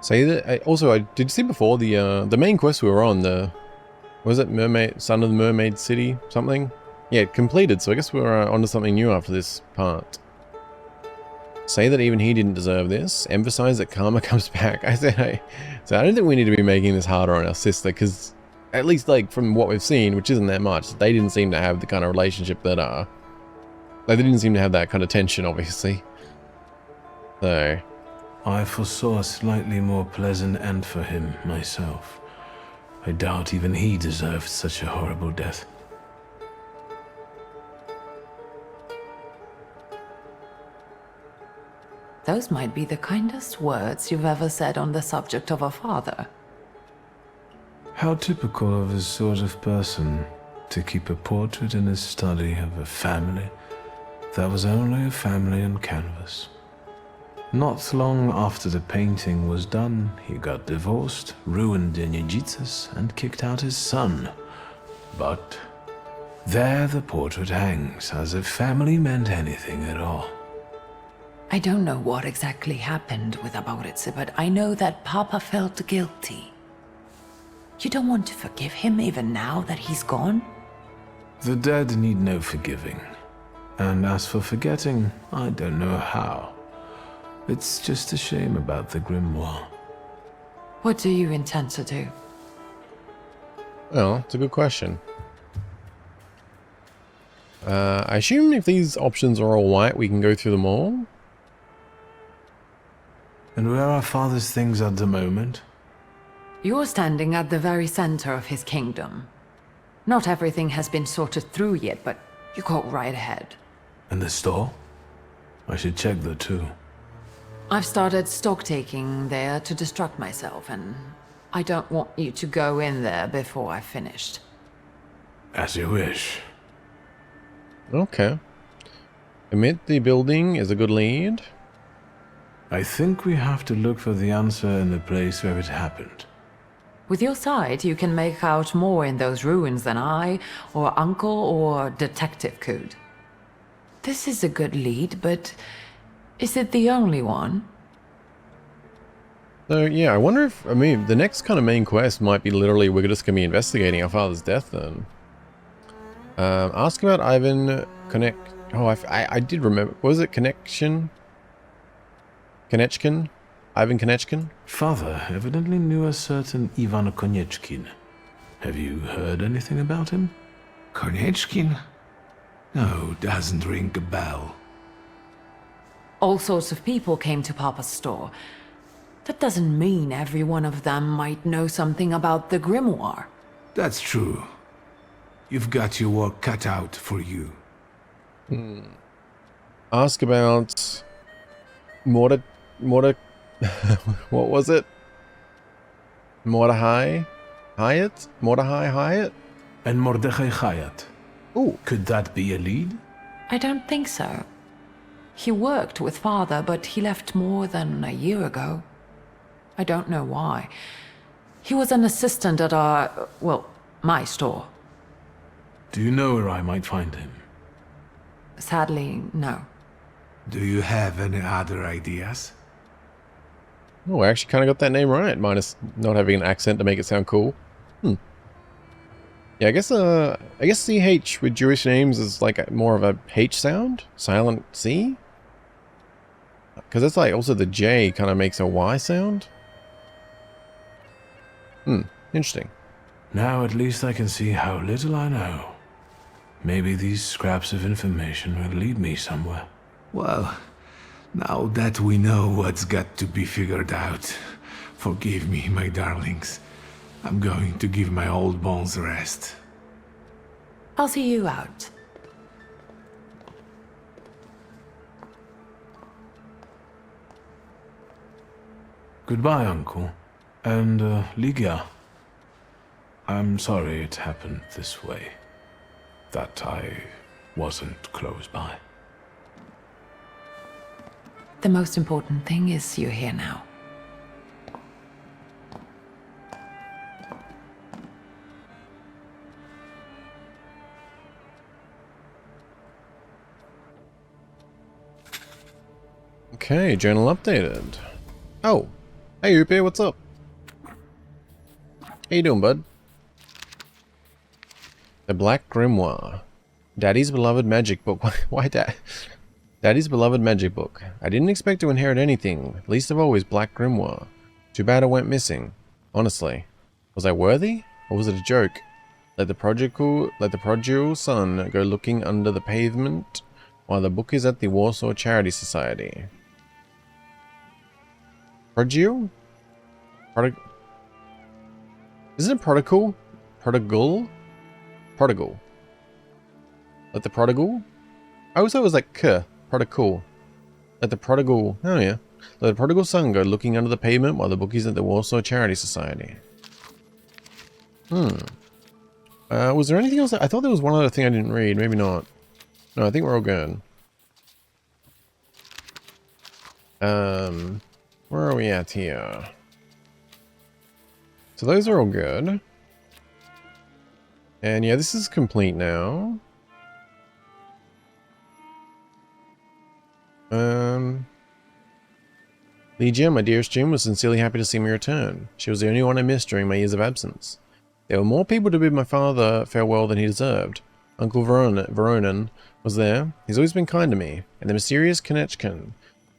Say that. Also, I did see before the main quest we were on. Was it Mermaid, Son of the Mermaid City, something? Yeah, it completed. So I guess we're onto something new after this part. Say that even he didn't deserve this. Emphasize that karma comes back. So I don't think we need to be making this harder on our sister, because at least like from what we've seen, which isn't that much, they didn't seem to have the kind of relationship that they didn't seem to have that kind of tension, obviously. So
I foresaw a slightly more pleasant end for him myself. I doubt even he deserved such a horrible death.
Those might be the kindest words you've ever said on the subject of a father.
How typical of his sort of person to keep a portrait in his study of a family that was only a family on canvas. Not long after the painting was done, he got divorced, ruined Dziedzicus, and kicked out his son. But there the portrait hangs, as if family meant anything at all.
I don't know what exactly happened with Abourice, but I know that Papa felt guilty. You don't want to forgive him even now that he's gone?
The dead need no forgiving. And as for forgetting, I don't know how. It's just a shame about the grimoire.
What do you intend to do?
well, it's a good question. I assume if these options are all white, we can go through them all.
And where are Father's things at the moment?
You're standing at the very center of his kingdom. Not everything has been sorted through yet, but you go right ahead.
And the store? I should check that too.
I've started stock-taking there to distract myself, and I don't want you to go in there before I've finished.
As you wish.
Okay. Admit the building is a good lead.
I think we have to look for the answer in the place where it happened.
With your sight, you can make out more in those ruins than I, or Uncle, or Detective could. This is a good lead, but is it the only one?
So yeah, I wonder if, I mean, the next kind of main quest might be literally we're just going to be investigating our father's death then. Ask about Ivan Connect. Oh, I did remember. What was it? Konechkin? Ivan Konechkin?
Father evidently knew a certain Ivan Konechkin. Have you heard anything about him?
Konechkin? No, doesn't ring a bell.
All sorts of people came to Papa's store. That doesn't mean every one of them might know something about the grimoire.
That's true. You've got your work cut out for you.
Ask about what was it? Mordechai Hyatt? Mordechai Hyatt?
And Mordechai Chayat.
Ooh.
Could that be a lead?
I don't think so. He worked with Father, but he left more than a year ago. I don't know why. He was an assistant at our, well, my store.
Do you know where I might find him?
Sadly, no.
Do you have any other ideas?
Oh, I actually kind of got that name right, minus not having an accent to make it sound cool. Yeah, I guess CH with Jewish names is like more of a H sound? Silent C? Because it's like also the J kind of makes a Y sound. Interesting.
Now at least I can see how little I know. Maybe these scraps of information will lead me somewhere.
Well, now that we know what's got to be figured out, forgive me, my darlings. I'm going to give my old bones a rest.
I'll see you out.
Goodbye, Uncle. And, Ligia. I'm sorry it happened this way. That I wasn't close by.
The most important thing is you're here now.
Okay, journal updated. Oh, hey Upe, what's up? How you doing, bud? The Black Grimoire. Daddy's beloved magic book. Why Dad? Daddy's beloved magic book. I didn't expect to inherit anything, least of all his Black Grimoire. Too bad it went missing. Honestly. Was I worthy? Or was it a joke? Let the prodigal son go looking under the pavement while the book is at the Warsaw Charity Society. Prodigal? Isn't it prodigal? Prodigal? Prodigal. Let the prodigal? I always thought it was like prodigal. Let the prodigal, oh yeah. Let the prodigal son go looking under the pavement while the book is at the Warsaw Charity Society. Was there anything else? I thought there was one other thing I didn't read. Maybe not. No, I think we're all good. Where are we at here? So those are all good. And yeah, this is complete now. Ligia, my dearest Jim, was sincerely happy to see me return. She was the only one I missed during my years of absence. There were more people to bid my father farewell than he deserved. Uncle Veronin was there. He's always been kind to me. And the mysterious Konechkin.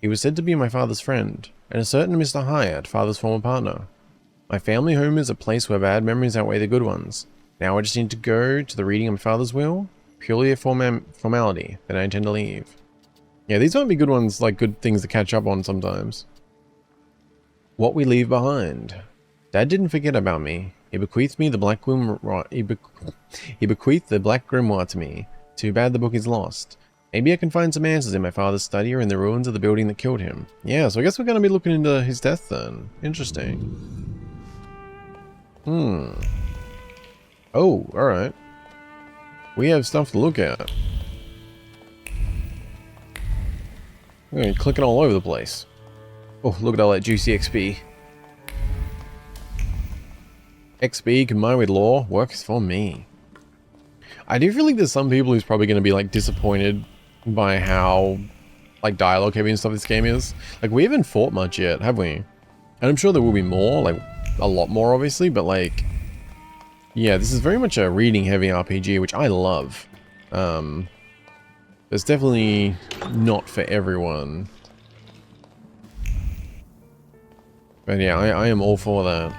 He was said to be my father's friend. And a certain Mr. Hyatt, father's former partner. My family home is a place where bad memories outweigh the good ones. Now I just need to go to the reading of my father's will. Purely a formality. Then I intend to leave. Yeah, these might be good ones, like good things to catch up on sometimes. What we leave behind. Dad didn't forget about me. He bequeathed me the Black Grimoire. He bequeathed the Black Grimoire to me. Too bad the book is lost. Maybe I can find some answers in my father's study or in the ruins of the building that killed him. Yeah, so I guess we're going to be looking into his death then. Interesting. Oh, alright. We have stuff to look at. We're clicking all over the place. Oh, look at all that juicy XP. XP combined with lore works for me. I do feel like there's some people who's probably going to be like disappointed by how like dialogue heavy and stuff this game is. Like we haven't fought much yet, have we? And I'm sure there will be more, like a lot more obviously, but like yeah, this is very much a reading heavy RPG, which I love. It's definitely not for everyone. But yeah, I am all for that.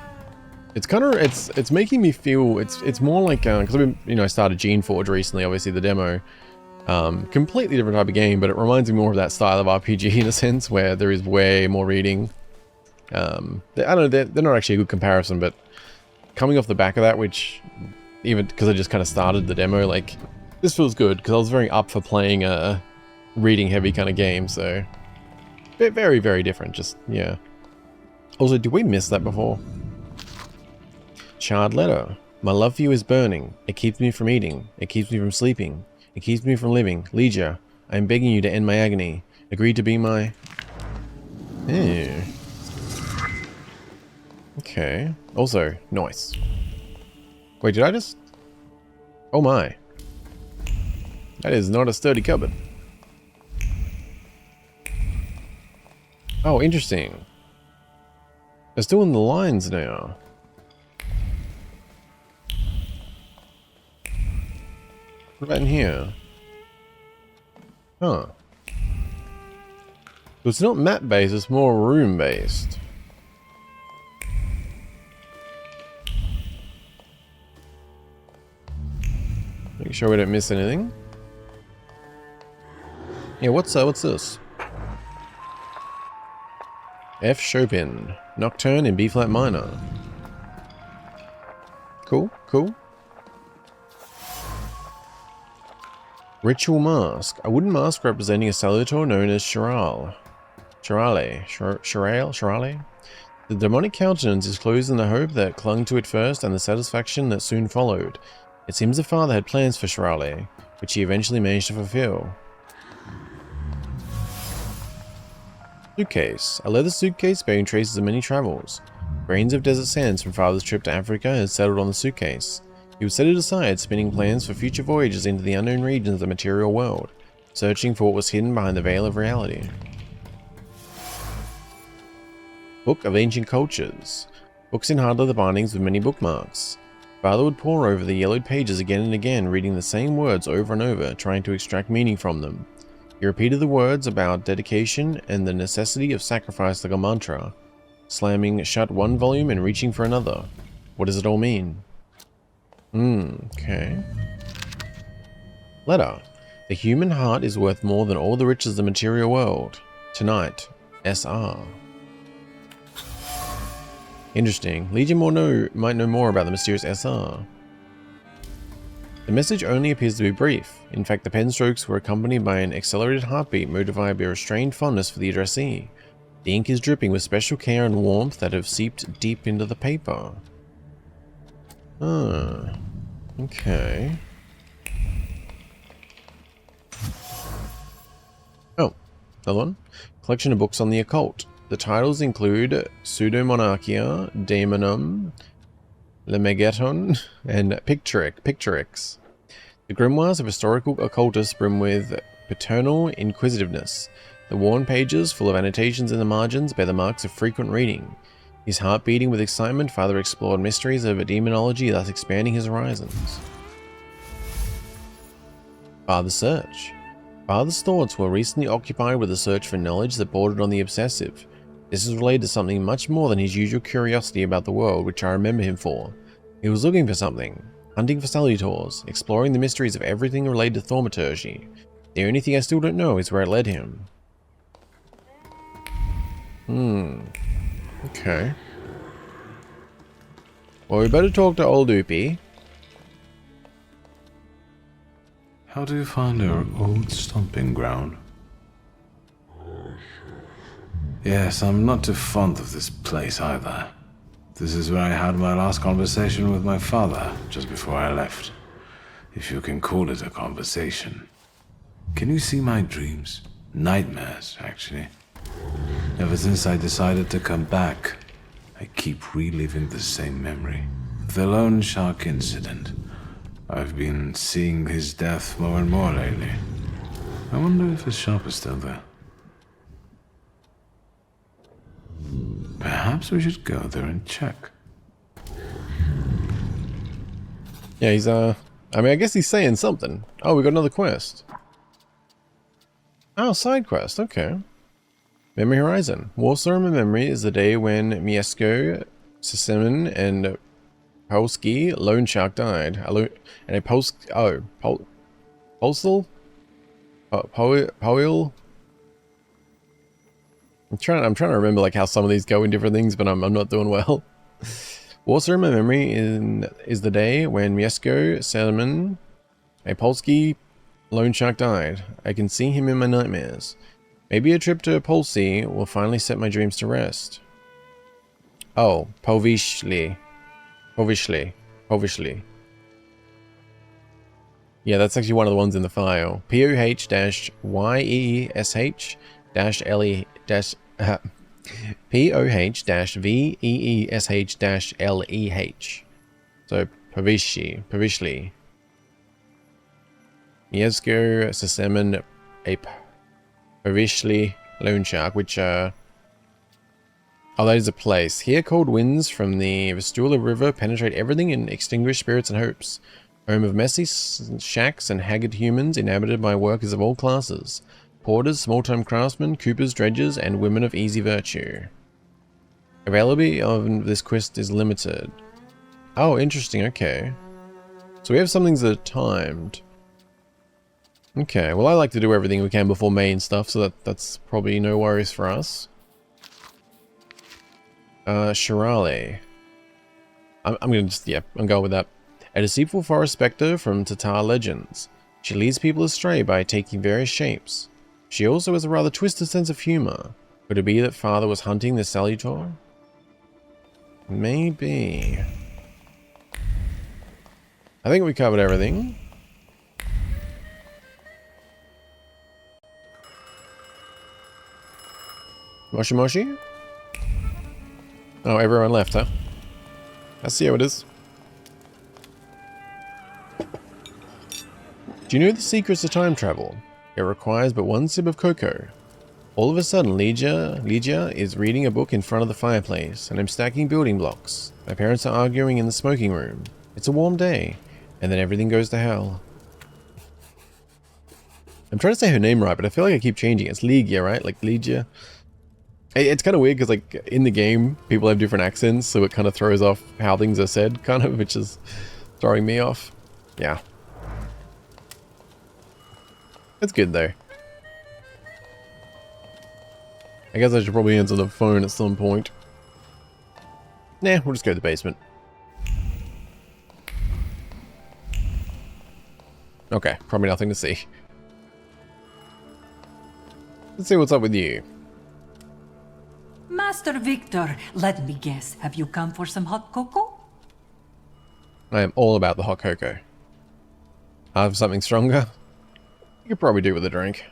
It's kind of, it's making me feel, it's more like, because I've been, I started Geneforge recently, obviously the demo. Completely different type of game, but it reminds me more of that style of RPG in a sense, where there is way more reading. I don't know, they're not actually a good comparison, but coming off the back of that, which, even because I just kind of started the demo, like, this feels good, because I was very up for playing a reading heavy kind of game, so. Very, very different, just, yeah. Also, did we miss that before? Charred letter. My love for you is burning. It keeps me from eating. It keeps me from sleeping. It keeps me from living. Ligia, I am begging you to end my agony. Agree to be my... Ew. Okay. Also, nice. Wait, did I just... Oh my. That is not a sturdy cupboard. Oh, interesting. They're still in the lines now. What about in here? Huh. So it's not map-based, it's more room-based. Make sure we don't miss anything. Yeah, what's this? F. Chopin. Nocturne in B-flat minor. Cool, cool. Ritual mask. A wooden mask representing a salutor known as Chirale. Chirale? The demonic countenance is closed in the hope that clung to it first and the satisfaction that soon followed. It seems the father had plans for Chirale, which he eventually managed to fulfill. Suitcase. A leather suitcase bearing traces of many travels. Grains of desert sands from father's trip to Africa had settled on the suitcase. He would set it aside, spinning plans for future voyages into the unknown regions of the material world, searching for what was hidden behind the veil of reality. Book of Ancient Cultures. Books in hard leather bindings with many bookmarks. Father would pore over the yellowed pages again and again, reading the same words over and over, trying to extract meaning from them. He repeated the words about dedication and the necessity of sacrifice like a mantra, slamming shut one volume and reaching for another. What does it all mean? Okay. Letter. The human heart is worth more than all the riches of the material world. Tonight. SR. Interesting. Legion might know more about the mysterious SR. The message only appears to be brief. In fact, the pen strokes were accompanied by an accelerated heartbeat motivated by a restrained fondness for the addressee. The ink is dripping with special care and warmth that have seeped deep into the paper. Okay. Oh, another one. Collection of books on the occult. The titles include Pseudomonarchia, Daemonum, Lemegeton, and Picturix. The grimoires of historical occultists brim with paternal inquisitiveness. The worn pages, full of annotations in the margins, bear the marks of frequent reading. His heart beating with excitement, father explored mysteries of demonology, thus expanding his horizons. Father's search. Father's thoughts were recently occupied with a search for knowledge that bordered on the obsessive. This is related to something much more than his usual curiosity about the world, which I remember him for. He was looking for something, hunting for salutors, exploring the mysteries of everything related to thaumaturge. The only thing I still don't know is where it led him. Okay. Well, we better talk to old Oopie.
How do you find our old stomping ground? Yes, I'm not too fond of this place either. This is where I had my last conversation with my father, just before I left. If you can call it a conversation. Can you see my dreams? Nightmares, actually. Ever since I decided to come back, I keep reliving the same memory. The loan shark incident. I've been seeing his death more and more lately. I wonder if his shop is still there. Perhaps we should go there and check.
Yeah, he's, I mean, I guess he's saying something. Oh, we got another quest. Oh, side quest, okay. Memory Horizon. Warsaw in my memory is the day when Mieszko, Sisemin, and Polski loan shark died. And a Polsal? Powell? I'm trying to remember like how some of these go in different things, but I'm not doing well. Warsaw in my memory is the day when Mieszko, Sisemin, a Polski loan shark died. I can see him in my nightmares. Maybe a trip to Polsy will finally set my dreams to rest. Oh, Povishli. Yeah, that's actually one of the ones in the file. POH-YEESH-LE POH-VEESH-LEH. So Povishli. Mieszko, Sisemin, a Povishli loan shark, which I Oh, that is a place. Here cold winds from the Vistula River penetrate everything and extinguish spirits and hopes. Home of messy shacks and haggard humans inhabited by workers of all classes. Porters, small-time craftsmen, coopers, dredgers, and women of easy virtue. Availability of this quest is limited. Oh, interesting, okay. So we have some things that are timed. Okay, well I like to do everything we can before main stuff, so that's probably no worries for us. Shirale. I'm gonna just, yeah, I'm going with that. A deceitful forest spectre from Tatar legends. She leads people astray by taking various shapes. She also has a rather twisted sense of humor. Could it be that father was hunting the salutor? Maybe. I think we covered everything. Moshi Moshi? Oh, everyone left, huh? I see how it is. Do you know the secrets of time travel? It requires but one sip of cocoa. All of a sudden, Lygia is reading a book in front of the fireplace, and I'm stacking building blocks. My parents are arguing in the smoking room. It's a warm day, and then everything goes to hell. I'm trying to say her name right, but I feel like I keep changing it. It's Lygia, right? Like Lygia. It's kind of weird because, like, in the game, people have different accents, so it kind of throws off how things are said, kind of, which is throwing me off. Yeah. It's good, though. I guess I should probably answer the phone at some point. Nah, we'll just go to the basement. Okay, probably nothing to see. Let's see what's up with you.
Master Victor, let me guess. Have you come for some hot cocoa?
I am all about the hot cocoa. I have something stronger. You could probably do with a drink.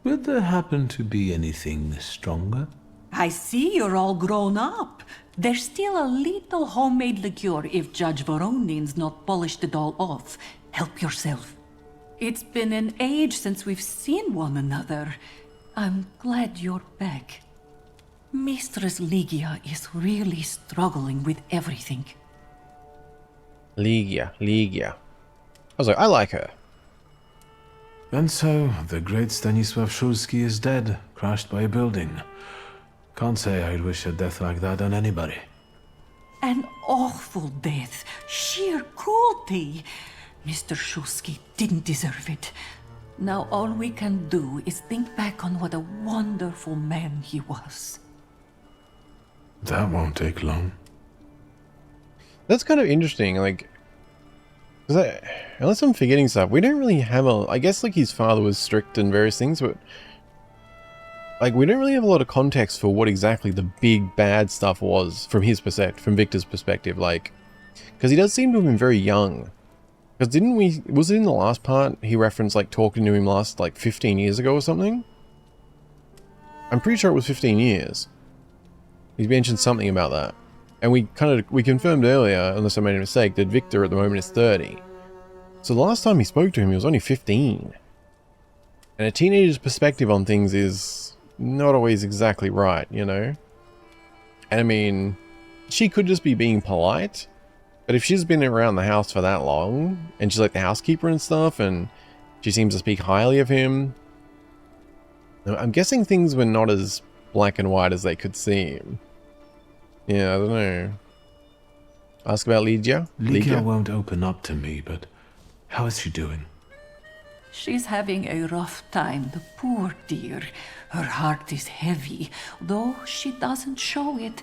Would there happen to be anything stronger?
I see you're all grown up. There's still a little homemade liqueur if Judge Voronin's not polished it all off. Help yourself. It's been an age since we've seen one another. I'm glad you're back. Mistress Lygia is really struggling with everything.
Lygia. I was like, I like her.
And so, the great Stanisław Szulski is dead, crashed by a building. Can't say I'd wish a death like that on anybody.
An awful death. Sheer cruelty. Mr. Szulski didn't deserve it. Now all we can do is think back on what a wonderful man he was.
That won't take long.
That's kind of interesting, like... unless I'm forgetting stuff, we don't really have a... I guess, like, his father was strict in various things, but... like, we don't really have a lot of context for what exactly the big bad stuff was from his perspective, from Victor's perspective, like... because he does seem to have been very young. Because didn't we... was it in the last part he referenced, like, talking to him last, like, 15 years ago or something? I'm pretty sure it was 15 years. He mentioned something about that. And we confirmed earlier, unless I made a mistake, that Victor at the moment is 30. So the last time he spoke to him, he was only 15. And a teenager's perspective on things is not always exactly right, you know? And I mean, she could just be being polite, but if she's been around the house for that long, and she's like the housekeeper and stuff, and she seems to speak highly of him, I'm guessing things were not as black and white as they could seem. Yeah, I don't know. Ask about Lygia?
Lygia won't open up to me, but how is she doing?
She's having a rough time, the poor dear. Her heart is heavy, though she doesn't show it,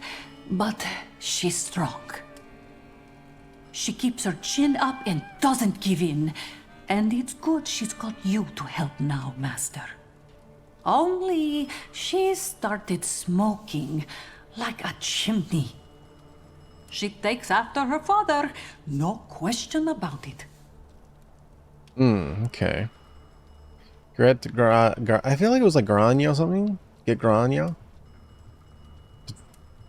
but she's strong. She keeps her chin up and doesn't give in, and it's good she's got you to help now, Master. Only she started smoking like a chimney. She takes after her father, no question about it.
Okay. I feel like it was like Grania or something. Get Grania.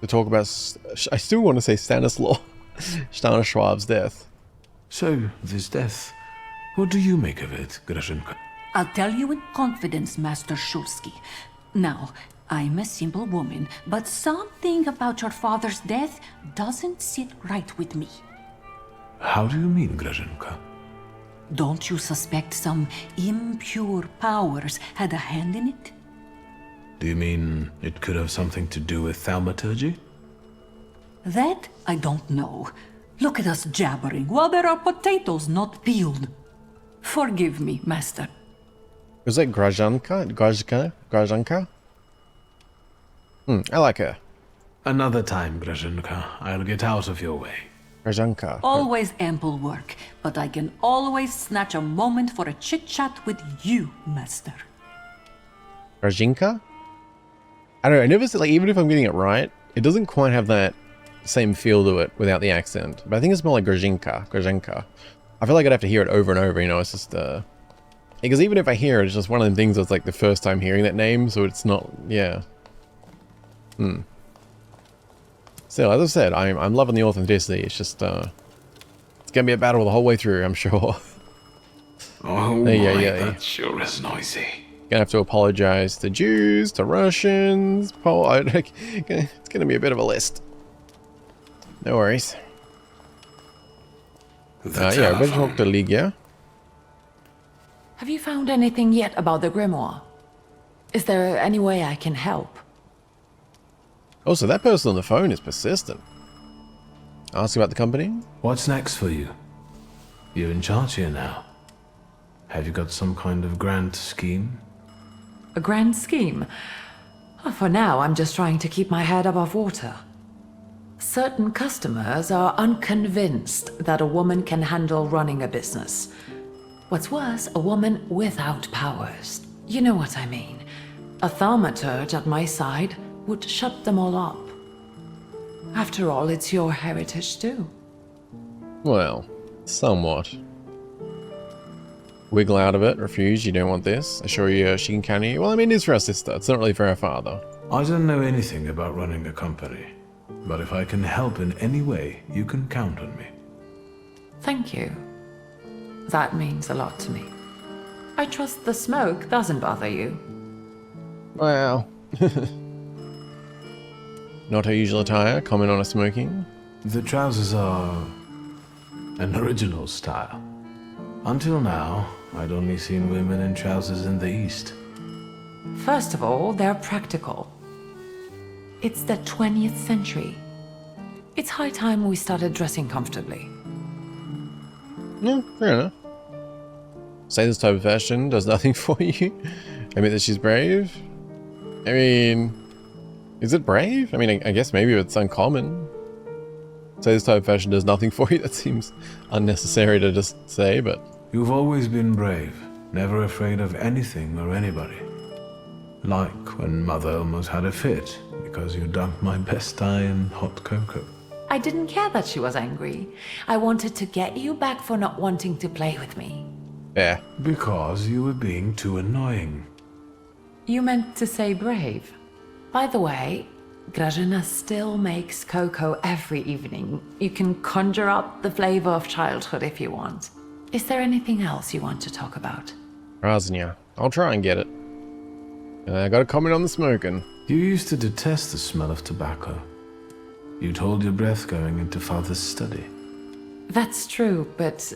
To talk about... I still want to say Stanislaw. Stanisław's death.
So, this death. What do you make of it, Grażynka?
I'll tell you in confidence, Master Szulski. Now, I'm a simple woman, but something about your father's death doesn't sit right with me.
How do you mean, Grażynka?
Don't you suspect some impure powers had a hand in it?
Do you mean it could have something to do with thaumaturge?
That I don't know. Look at us jabbering while there are potatoes not peeled. Forgive me, master.
Was that Grażynka? Grażynka? I like her.
Another time, Grażynka. I'll get out of your way.
Grażynka.
Always ample work, but I can always snatch a moment for a chit-chat with you, master.
Grażynka? I don't know, I never said, like, even if I'm getting it right, it doesn't quite have that same feel to it without the accent. But I think it's more like Grażynka. I feel like I'd have to hear it over and over, you know, it's just, because even if I hear it, it's just one of them things that's like the first time hearing that name, so it's not, yeah. Still, as I said, I'm loving the authenticity. It's just, it's gonna be a battle the whole way through, I'm sure.
Oh that sure is noisy.
Gonna have to apologize to Jews, to Russians, it's gonna be a bit of a list. No worries. Yeah, we're gonna talk to Ligia.
Have you found anything yet about the grimoire? Is there any way I can help?
Oh, so that person on the phone is persistent. Ask about the company?
What's next for you? You're in charge here now. Have you got some kind of grand scheme?
A grand scheme? For now, I'm just trying to keep my head above water. Certain customers are unconvinced that a woman can handle running a business. What's worse, a woman without powers. You know what I mean. A thaumaturge at my side would shut them all up. After all, it's your heritage too.
Well, somewhat. Wiggle out of it, refuse, you don't want this. Assure you she can counter you. Well, I mean, it is for our sister, it's not really for our father.
I don't know anything about running a company, but if I can help in any way, you can count on me.
Thank you. That means a lot to me. I trust the smoke doesn't bother you.
Wow. Not her usual attire, comment on her smoking.
The trousers are an original style. Until now, I'd only seen women in trousers in the East.
First of all, they're practical. It's the 20th century. It's high time we started dressing comfortably.
Yeah, fair enough. Say this type of fashion does nothing for you. Admit that she's brave. I mean, is it brave? I mean, I guess maybe it's uncommon. Say this type of fashion does nothing for you. That seems unnecessary to just say, but...
You've always been brave, never afraid of anything or anybody. Like when Mother almost had a fit because you dunked my best tie in hot cocoa.
I didn't care that she was angry. I wanted to get you back for not wanting to play with me.
Yeah.
Because you were being too annoying.
You meant to say brave. By the way, Grażyna still makes cocoa every evening. You can conjure up the flavor of childhood if you want. Is there anything else you want to talk about?
Raznia. I'll try and get it. I got a comment on the smoking.
You used to detest the smell of tobacco. You'd hold your breath going into Father's study.
That's true, but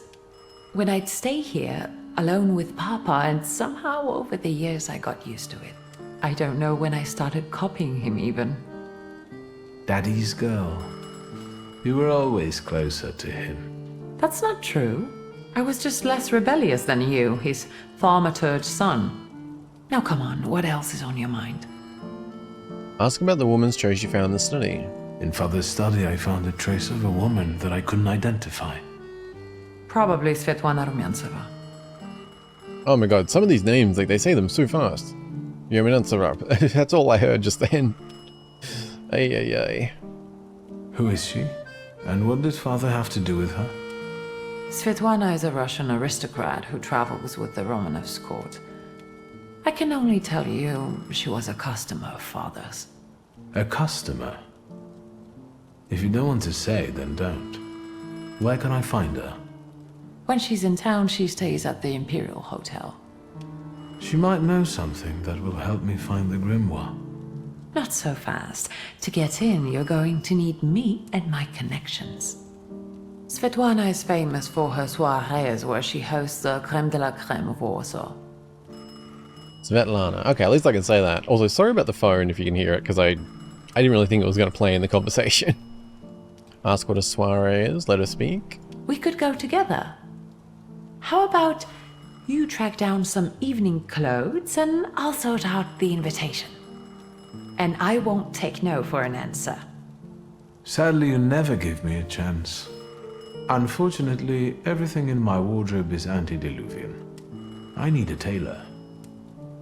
when I'd stay here, alone with Papa, and somehow over the years I got used to it. I don't know when I started copying him even.
Daddy's girl. You were always closer to him.
That's not true. I was just less rebellious than you, his thaumaturge son. Now come on, what else is on your mind?
Ask about the woman's trace you found in the study.
In Father's study, I found a trace of a woman that I couldn't identify.
Probably Svetlana Rumiantseva.
Oh my god, some of these names, like, they say them so fast. That's all I heard just then. Ay.
Who is she? And what did Father have to do with her?
Svetlana is a Russian aristocrat who travels with the Romanovs' court. I can only tell you she was a customer of Father's.
A customer? If you don't want to say, then don't. Where can I find her?
When she's in town, she stays at the Imperial Hotel.
She might know something that will help me find the grimoire.
Not so fast. To get in, you're going to need me and my connections. Svetlana is famous for her soirees where she hosts the creme de la creme of Warsaw.
Svetlana. Okay, at least I can say that. Also, sorry about the phone if you can hear it, because I didn't really think it was going to play in the conversation. Ask what a soiree is, let her speak.
We could go together. How about you track down some evening clothes and I'll sort out the invitation. And I won't take no for an answer.
Sadly, you never give me a chance. Unfortunately, everything in my wardrobe is antediluvian. I need a tailor.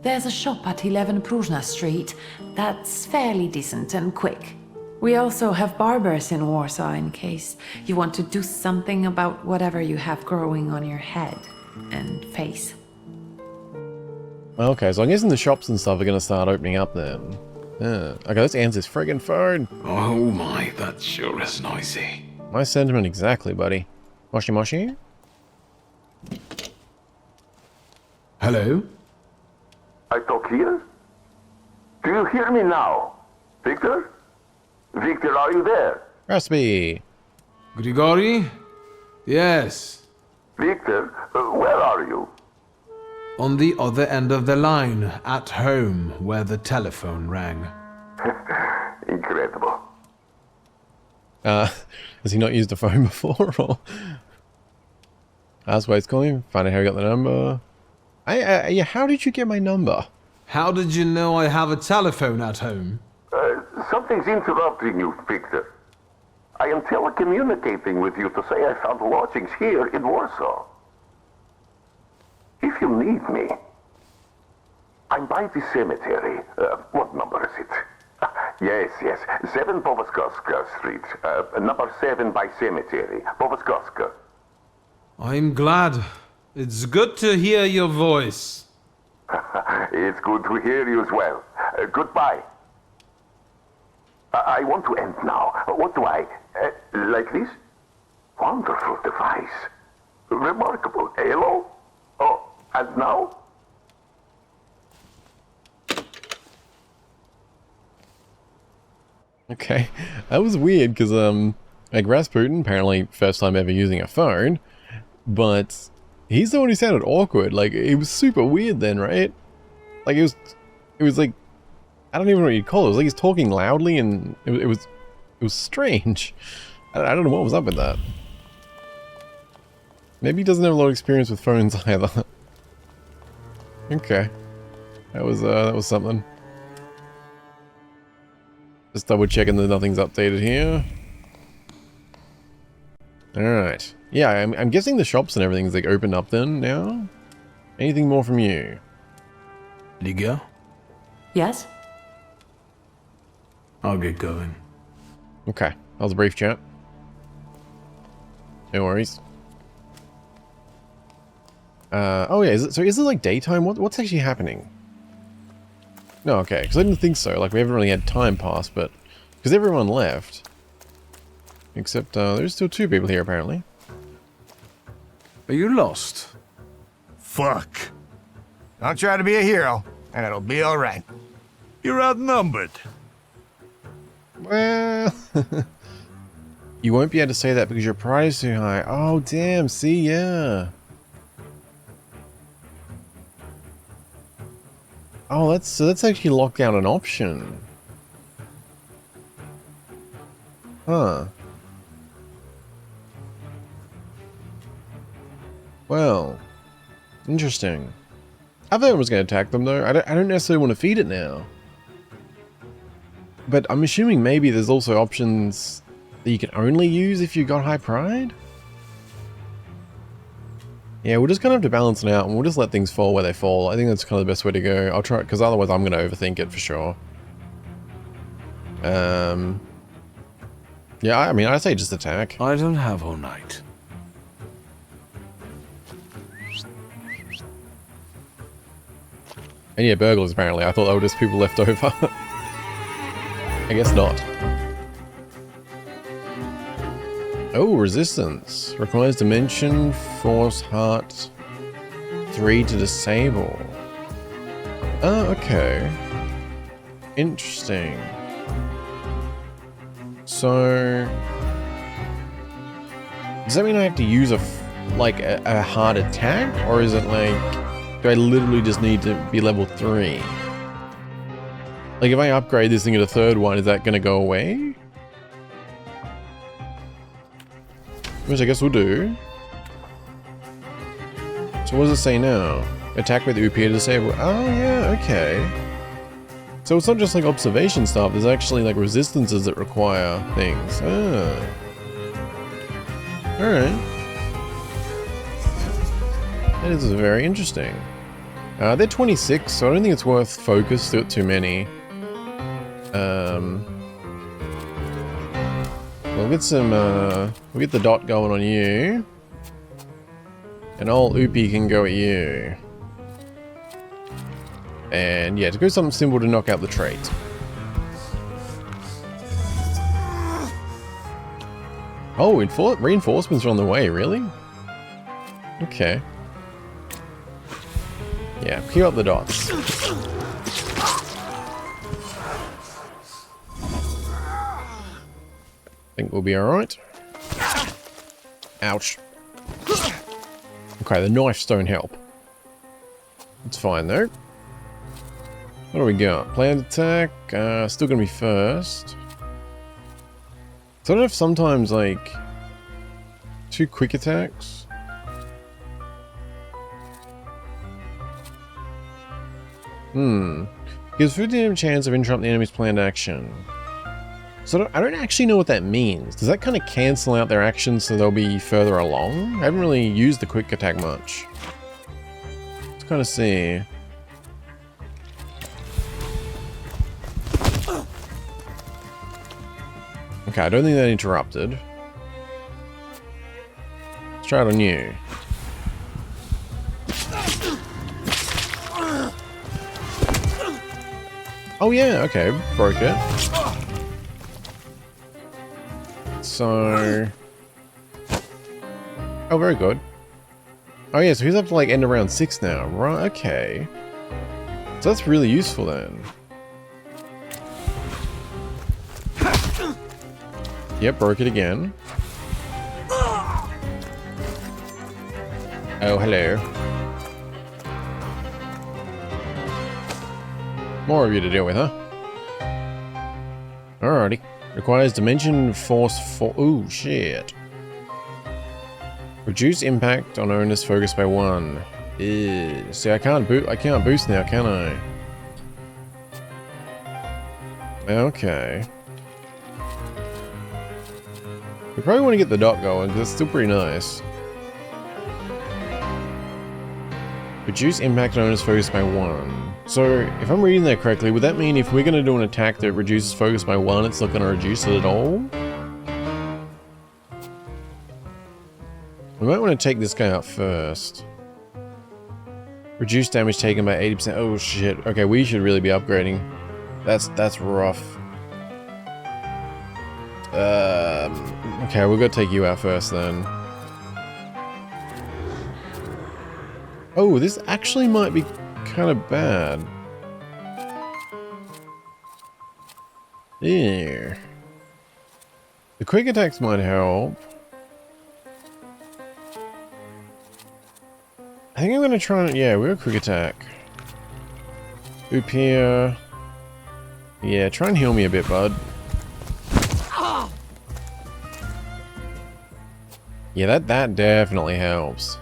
There's a shop at 11 Pruzhna Street that's fairly decent and quick. We also have barbers in Warsaw in case you want to do something about whatever you have growing on your head and face.
Okay, so I'm guessing the shops and stuff are going to start opening up then. Yeah. Okay, let's answer this friggin' phone.
Oh my, that sure is noisy.
My sentiment exactly, buddy. Moshi Moshi?
Hello?
I talk here? Do you hear me now? Victor? Victor, are you there?
Raspi!
Grigori? Yes.
Victor, where are you?
On the other end of the line, at home, where the telephone rang.
Incredible.
Has he not used a phone before, or? Ask why he's calling, find out how he got the number. Yeah, how did you get my number?
How did you know I have a telephone at home?
Something's interrupting you, Victor. I am telecommunicating with you to say I found lodgings here in Warsaw. If you need me, I'm by the cemetery. What number is it? Yes, 7 Powaskowska Street. Number 7 by cemetery. Powaskowska.
I'm glad. It's good to hear your voice.
It's good to hear you as well. Goodbye. I want to end now. What do I... like this? Wonderful device. Remarkable. Hello? Oh, and now?
Okay, that was weird, because, like, Rasputin, apparently first time ever using a phone, but he's the one who sounded awkward. Like, it was super weird then, right? Like, it was like, I don't even know what you'd call it. It was like he's talking loudly, and it was strange. I don't know what was up with that. Maybe he doesn't have a lot of experience with phones either. Okay. That was something. Just double checking that nothing's updated here. Alright. Yeah, I'm guessing the shops and everything's like opened up then now? Anything more from you?
Liga?
Yes?
I'll get going.
Okay. That was a brief chat. No worries. Oh yeah, is it like daytime? What's actually happening? No, okay, because I didn't think so. Like, we haven't really had time pass, but... because everyone left. Except, there's still 2 people here, apparently.
Are you lost?
Fuck. I'll try to be a hero, and it'll be alright. You're outnumbered.
Well... you won't be able to say that because your pride is too high. Oh, damn, see, yeah. Oh, that's actually locked down an option. Huh. Well, interesting. I thought I was going to attack them though. I don't necessarily want to feed it now. But I'm assuming maybe there's also options that you can only use if you got high pride? Yeah, we'll just kind of have to balance it out, and we'll just let things fall where they fall. I think that's kind of the best way to go. I'll try, because otherwise I'm going to overthink it for sure. Yeah, I mean, I say just attack.
I don't have all night.
And yeah, burglars apparently. I thought they were just people left over. I guess not. Oh, resistance. Requires dimension, force, heart, 3 to disable. Oh, okay. Interesting. So, does that mean I have to use a hard attack, or is it like, do I literally just need to be level 3? Like, if I upgrade this thing to the 3rd one, is that going to go away? Which I guess we'll do. So what does it say now? Attack with UP to disable. Oh yeah, okay. So it's not just like observation stuff, there's actually like resistances that require things. Ah. Alright. That is very interesting. They're 26, so I don't think it's worth focus too many. We'll get some, we'll get the dot going on you. And old Oopie can go at you. And yeah, to go something simple to knock out the trait. Oh, reinforcements are on the way, really? Okay. Yeah, keep up the dots. Think we'll be alright. Ouch. Okay, the knifes don't help. It's fine though. What do we got? Planned attack, still gonna be first. So I don't know if sometimes like 2 quick attacks. Gives 50% chance of interrupting the enemy's planned action. So I don't actually know what that means. Does that kind of cancel out their actions so they'll be further along? I haven't really used the quick attack much. Let's kind of see. Okay, I don't think that interrupted. Let's try it on you. Oh yeah, okay, broke it. So... Oh, very good. Oh yeah, so he's up to like end of round 6 now. Right, okay. So that's really useful then. Yep, broke it again. Oh, hello. More of you to deal with, huh? Alrighty. Requires dimension force for... Ooh, shit. Reduce impact on owner's focus by 1. Ew. See, I can't boost now, can I? Okay. We probably want to get the dot going, because it's still pretty nice. Reduce impact on owner's focus by 1. So, if I'm reading that correctly, would that mean if we're going to do an attack that reduces focus by 1, it's not going to reduce it at all? We might want to take this guy out first. Reduce damage taken by 80%. Oh shit. Okay, we should really be upgrading. That's rough. Okay, we're going to take you out first then. Oh, this actually might be kind of bad. Yeah. The quick attacks might help. I think I'm gonna try and... Yeah, we're a quick attack. Oop here. Yeah, try and heal me a bit, bud. Yeah, that definitely helps.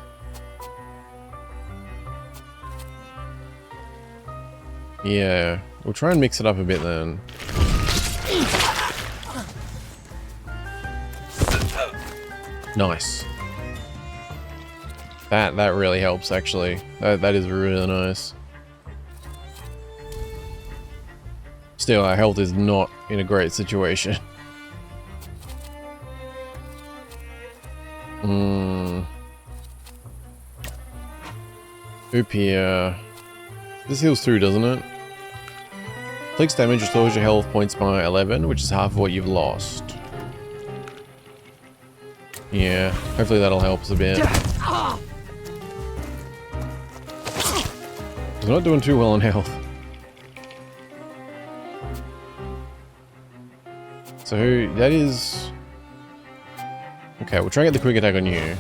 Yeah, we'll try and mix it up a bit then. Nice. That really helps actually. That is really nice. Still, our health is not in a great situation. Oop here. This heals through, doesn't it? Clicks damage restores your health points by 11, which is half of what you've lost. Yeah, hopefully that'll help us a bit. We're not doing too well on health. So that is... Okay, we'll try and get the quick attack on you.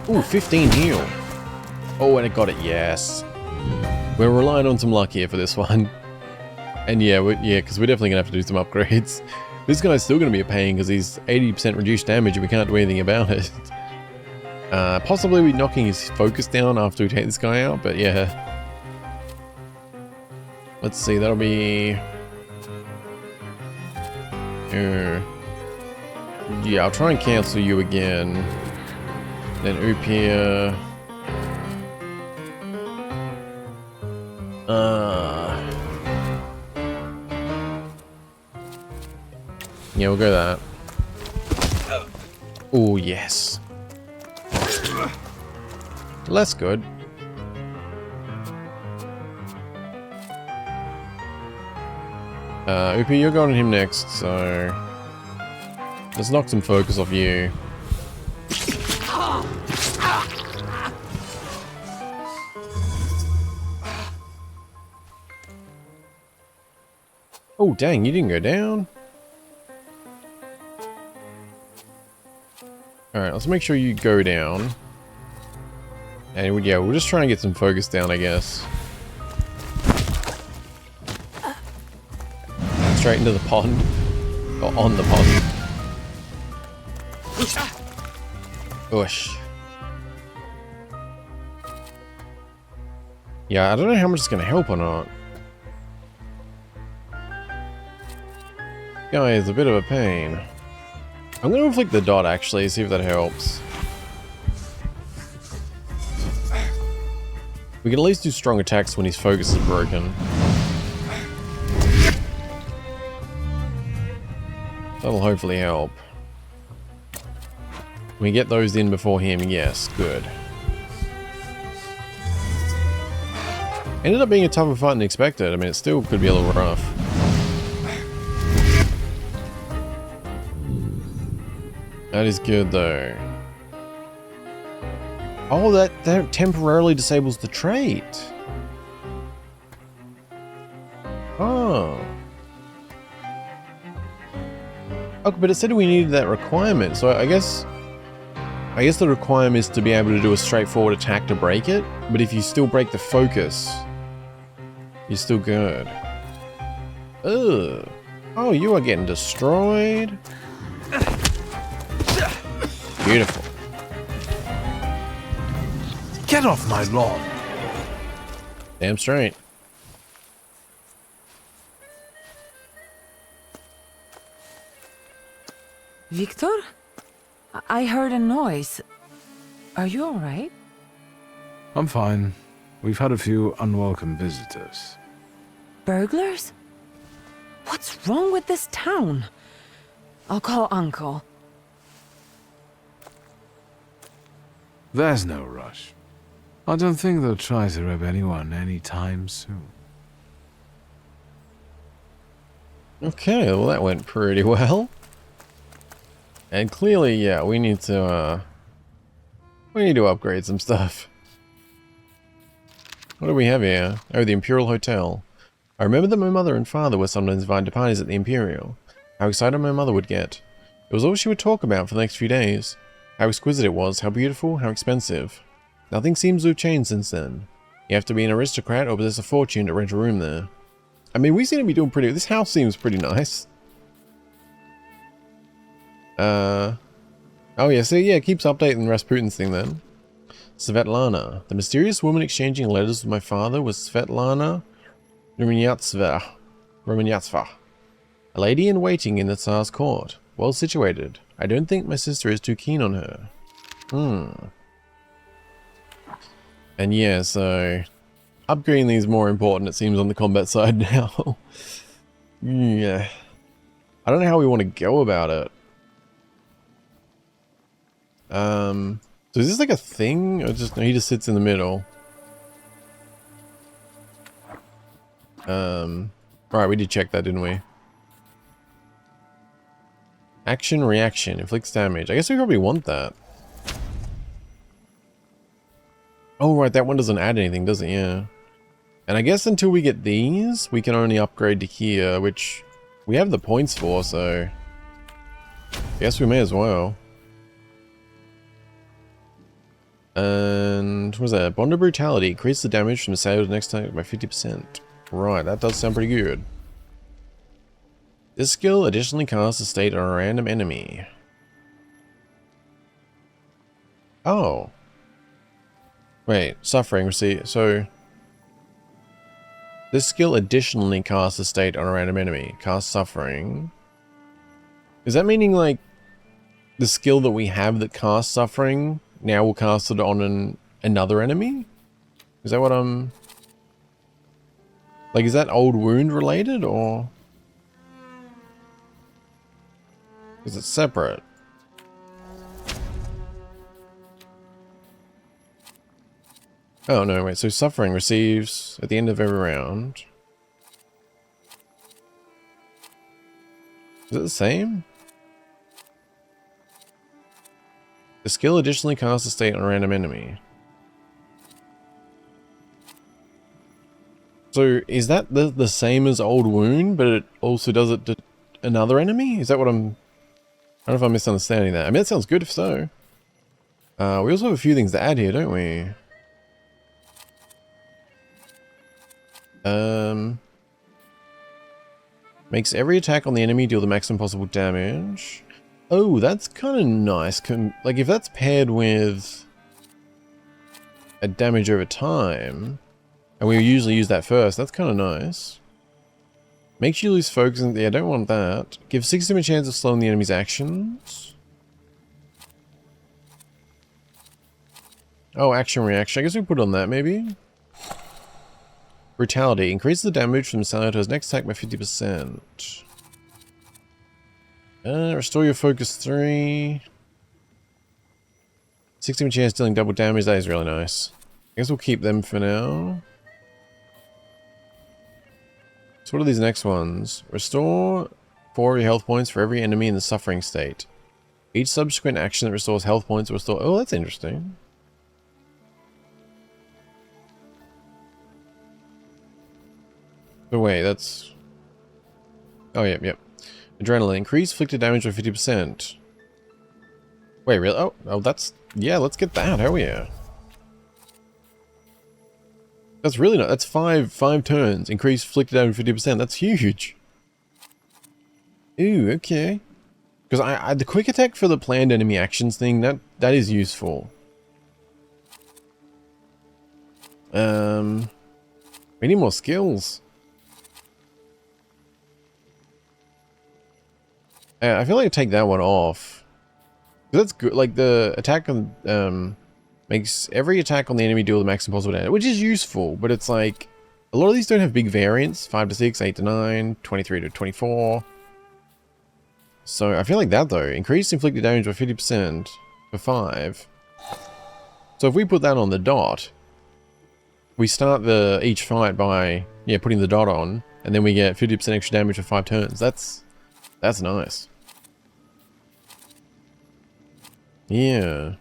Ooh, 15 heal. Oh, and it got it, yes. We're relying on some luck here for this one. And yeah, because we're definitely going to have to do some upgrades. This guy's still going to be a pain because he's 80% reduced damage and we can't do anything about it. Possibly we're knocking his focus down after we take this guy out, but yeah. Let's see, that'll be... yeah, I'll try and cancel you again. Then Upia... yeah, we'll go that. Oh, yes. Less good. Upi, you're going to him next, so... let's knock some focus off you. Oh, dang, you didn't go down. Alright, let's make sure you go down. And yeah, we'll just try and get some focus down, I guess. Straight into the pond. Or on the pond. Oosh. Yeah, I don't know how much it's going to help or not. Guy is a bit of a pain. I'm going to inflict the dot actually, see if that helps. We can at least do strong attacks when his focus is broken. That'll hopefully help. We get those in before him, yes, good. Ended up being a tougher fight than expected. I mean, it still could be a little rough. That is good though. Oh, that temporarily disables the trait. Oh. Okay, but it said we needed that requirement, so I guess the requirement is to be able to do a straightforward attack to break it, but if you still break the focus, you're still good. Ugh. Oh, you are getting destroyed. Beautiful.
Get off my lawn.
Damn straight.
Victor? I heard a noise. Are you alright?
I'm fine. We've had a few unwelcome visitors.
Burglars? What's wrong with this town? I'll call Uncle.
There's no rush. I don't think they'll try to rob anyone anytime soon.
Okay, well that went pretty well. And clearly, yeah, we need to upgrade some stuff. What do we have here? Oh, the Imperial Hotel. I remember that my mother and father were sometimes invited to parties at the Imperial. How excited my mother would get. It was all she would talk about for the next few days. How exquisite it was, how beautiful, how expensive. Nothing seems to have changed since then. You have to be an aristocrat or possess a fortune to rent a room there. I mean, we seem to be doing pretty... This house seems pretty nice. Oh yeah, so yeah, it keeps updating Rasputin's thing then. Svetlana. The mysterious woman exchanging letters with my father was Svetlana Rumyantseva. A lady in waiting in the Tsar's court. Well situated. I don't think my sister is too keen on her. And yeah, so... upgrading these more important, it seems, on the combat side now. Yeah. I don't know how we want to go about it. So is this like a thing? Or just... no, he just sits in the middle. Alright, we did check that, didn't we? Action, reaction, inflicts damage. I guess we probably want that. Oh, right, that one doesn't add anything, does it? Yeah. And I guess until we get these, we can only upgrade to here, which we have the points for, so I guess we may as well. And what was that? Bond of Brutality. Increase the damage from the sailors next time by 50%. Right, that does sound pretty good. This skill additionally casts a state on a random enemy. Oh. Wait, suffering, receive. So this skill additionally casts a state on a random enemy. Cast suffering. Is that meaning like the skill that we have that casts suffering now we'll cast it on another enemy? Is that what I'm... Like, is that old wound related, or... Is it separate? Oh, no, wait. So suffering receives at the end of every round. Is it the same? The skill additionally casts a state on a random enemy. So is that the same as old wound, but it also does it to another enemy? Is that what I'm... I don't know if I'm misunderstanding that. I mean, that sounds good if so. We also have a few things to add here, don't we? Makes every attack on the enemy deal the maximum possible damage. Oh, that's kind of nice. Like, if that's paired with a damage over time, and we usually use that first, that's kind of nice. Makes you lose focus, and yeah, I don't want that. Give 60% a chance of slowing the enemy's actions. Oh, action reaction. I guess we put on that, maybe? Brutality. Increases the damage from salutors next attack by 50%. Restore your focus 3. 60% chance dealing double damage. That is really nice. I guess we'll keep them for now. So what are these next ones? Restore 4 of your health points for every enemy in the suffering state. Each subsequent action that restores health points will restore... Oh, that's interesting. So wait, that's... Oh, yep. Adrenaline. Increase inflicted damage by 50%. Wait, really? Oh, that's... Yeah, let's get that. Hell yeah. That's really not... That's five turns. Increase inflicted damage 50%. That's huge. Ooh, okay. Because I the quick attack for the planned enemy actions thing, that is useful. We need more skills. I feel like I take that one off. That's good. Like the attack on makes every attack on the enemy deal the maximum possible damage, which is useful, but it's like a lot of these don't have big variants. 5 to 6, 8 to 9, 23 to 24. So I feel like that though. Increased inflicted damage by 50% for 5. So if we put that on the dot, we start each fight by putting the dot on, and then we get 50% extra damage for 5 turns. That's nice. Yeah.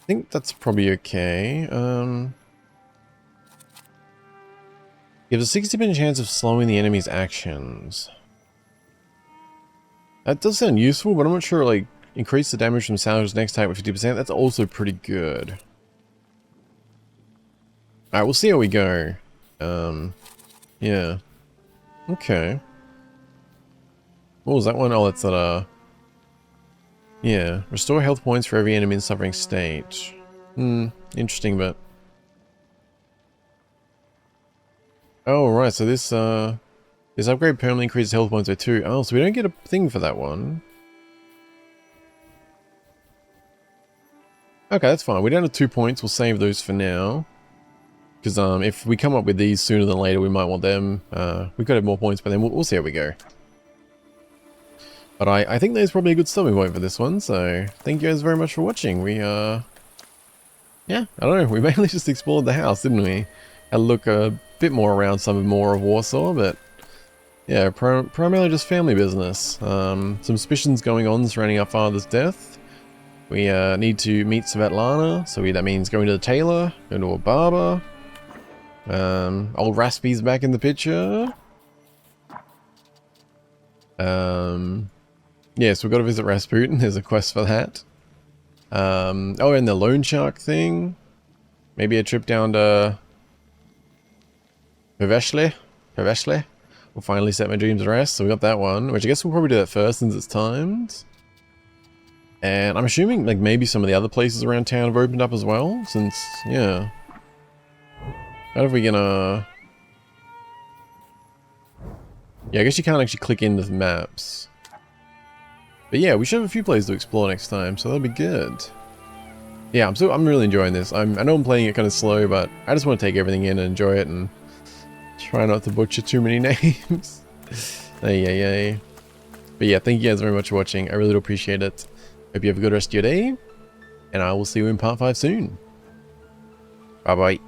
I think that's probably okay. Gives a 60% chance of slowing the enemy's actions. That does sound useful, but I'm not sure, like, increase the damage from salutors next attack by 50%. That's also pretty good. Alright, we'll see how we go. Yeah. Okay. What was that one? Oh, that's that, yeah. Restore health points for every enemy in suffering state. Interesting, but... Oh, right, so this upgrade permanently increases health points by 2. Oh, so we don't get a thing for that one. Okay, that's fine. We don't have 2 points. We'll save those for now. Because if we come up with these sooner than later, we might want them. We could have more points, but then we'll see how we go. But I think there's probably a good starting point for this one, so thank you guys very much for watching. We, yeah, I don't know, we mainly just explored the house, didn't we? Had a look a bit more around some more of Warsaw, but yeah, primarily just family business. Some suspicions going on surrounding our father's death. We need to meet Svetlana, so that means going to the tailor, going to a barber. Old Raspi's back in the picture. Yeah, so we've got to visit Rasputin. There's a quest for that. Oh, and the loan shark thing. Maybe a trip down to Perveshle. Will finally set my dreams to rest. So we got that one, which I guess we'll probably do that first since it's timed. And I'm assuming like maybe some of the other places around town have opened up as well, since, yeah. How are we gonna... Yeah, I guess you can't actually click into the maps. But yeah, we should have a few places to explore next time, so that'll be good. Yeah, I'm really enjoying this. I know I'm playing it kind of slow, but I just want to take everything in and enjoy it and try not to butcher too many names. Hey. But yeah, thank you guys very much for watching. I really do appreciate it. Hope you have a good rest of your day, and I will see you in part 5 soon. Bye bye.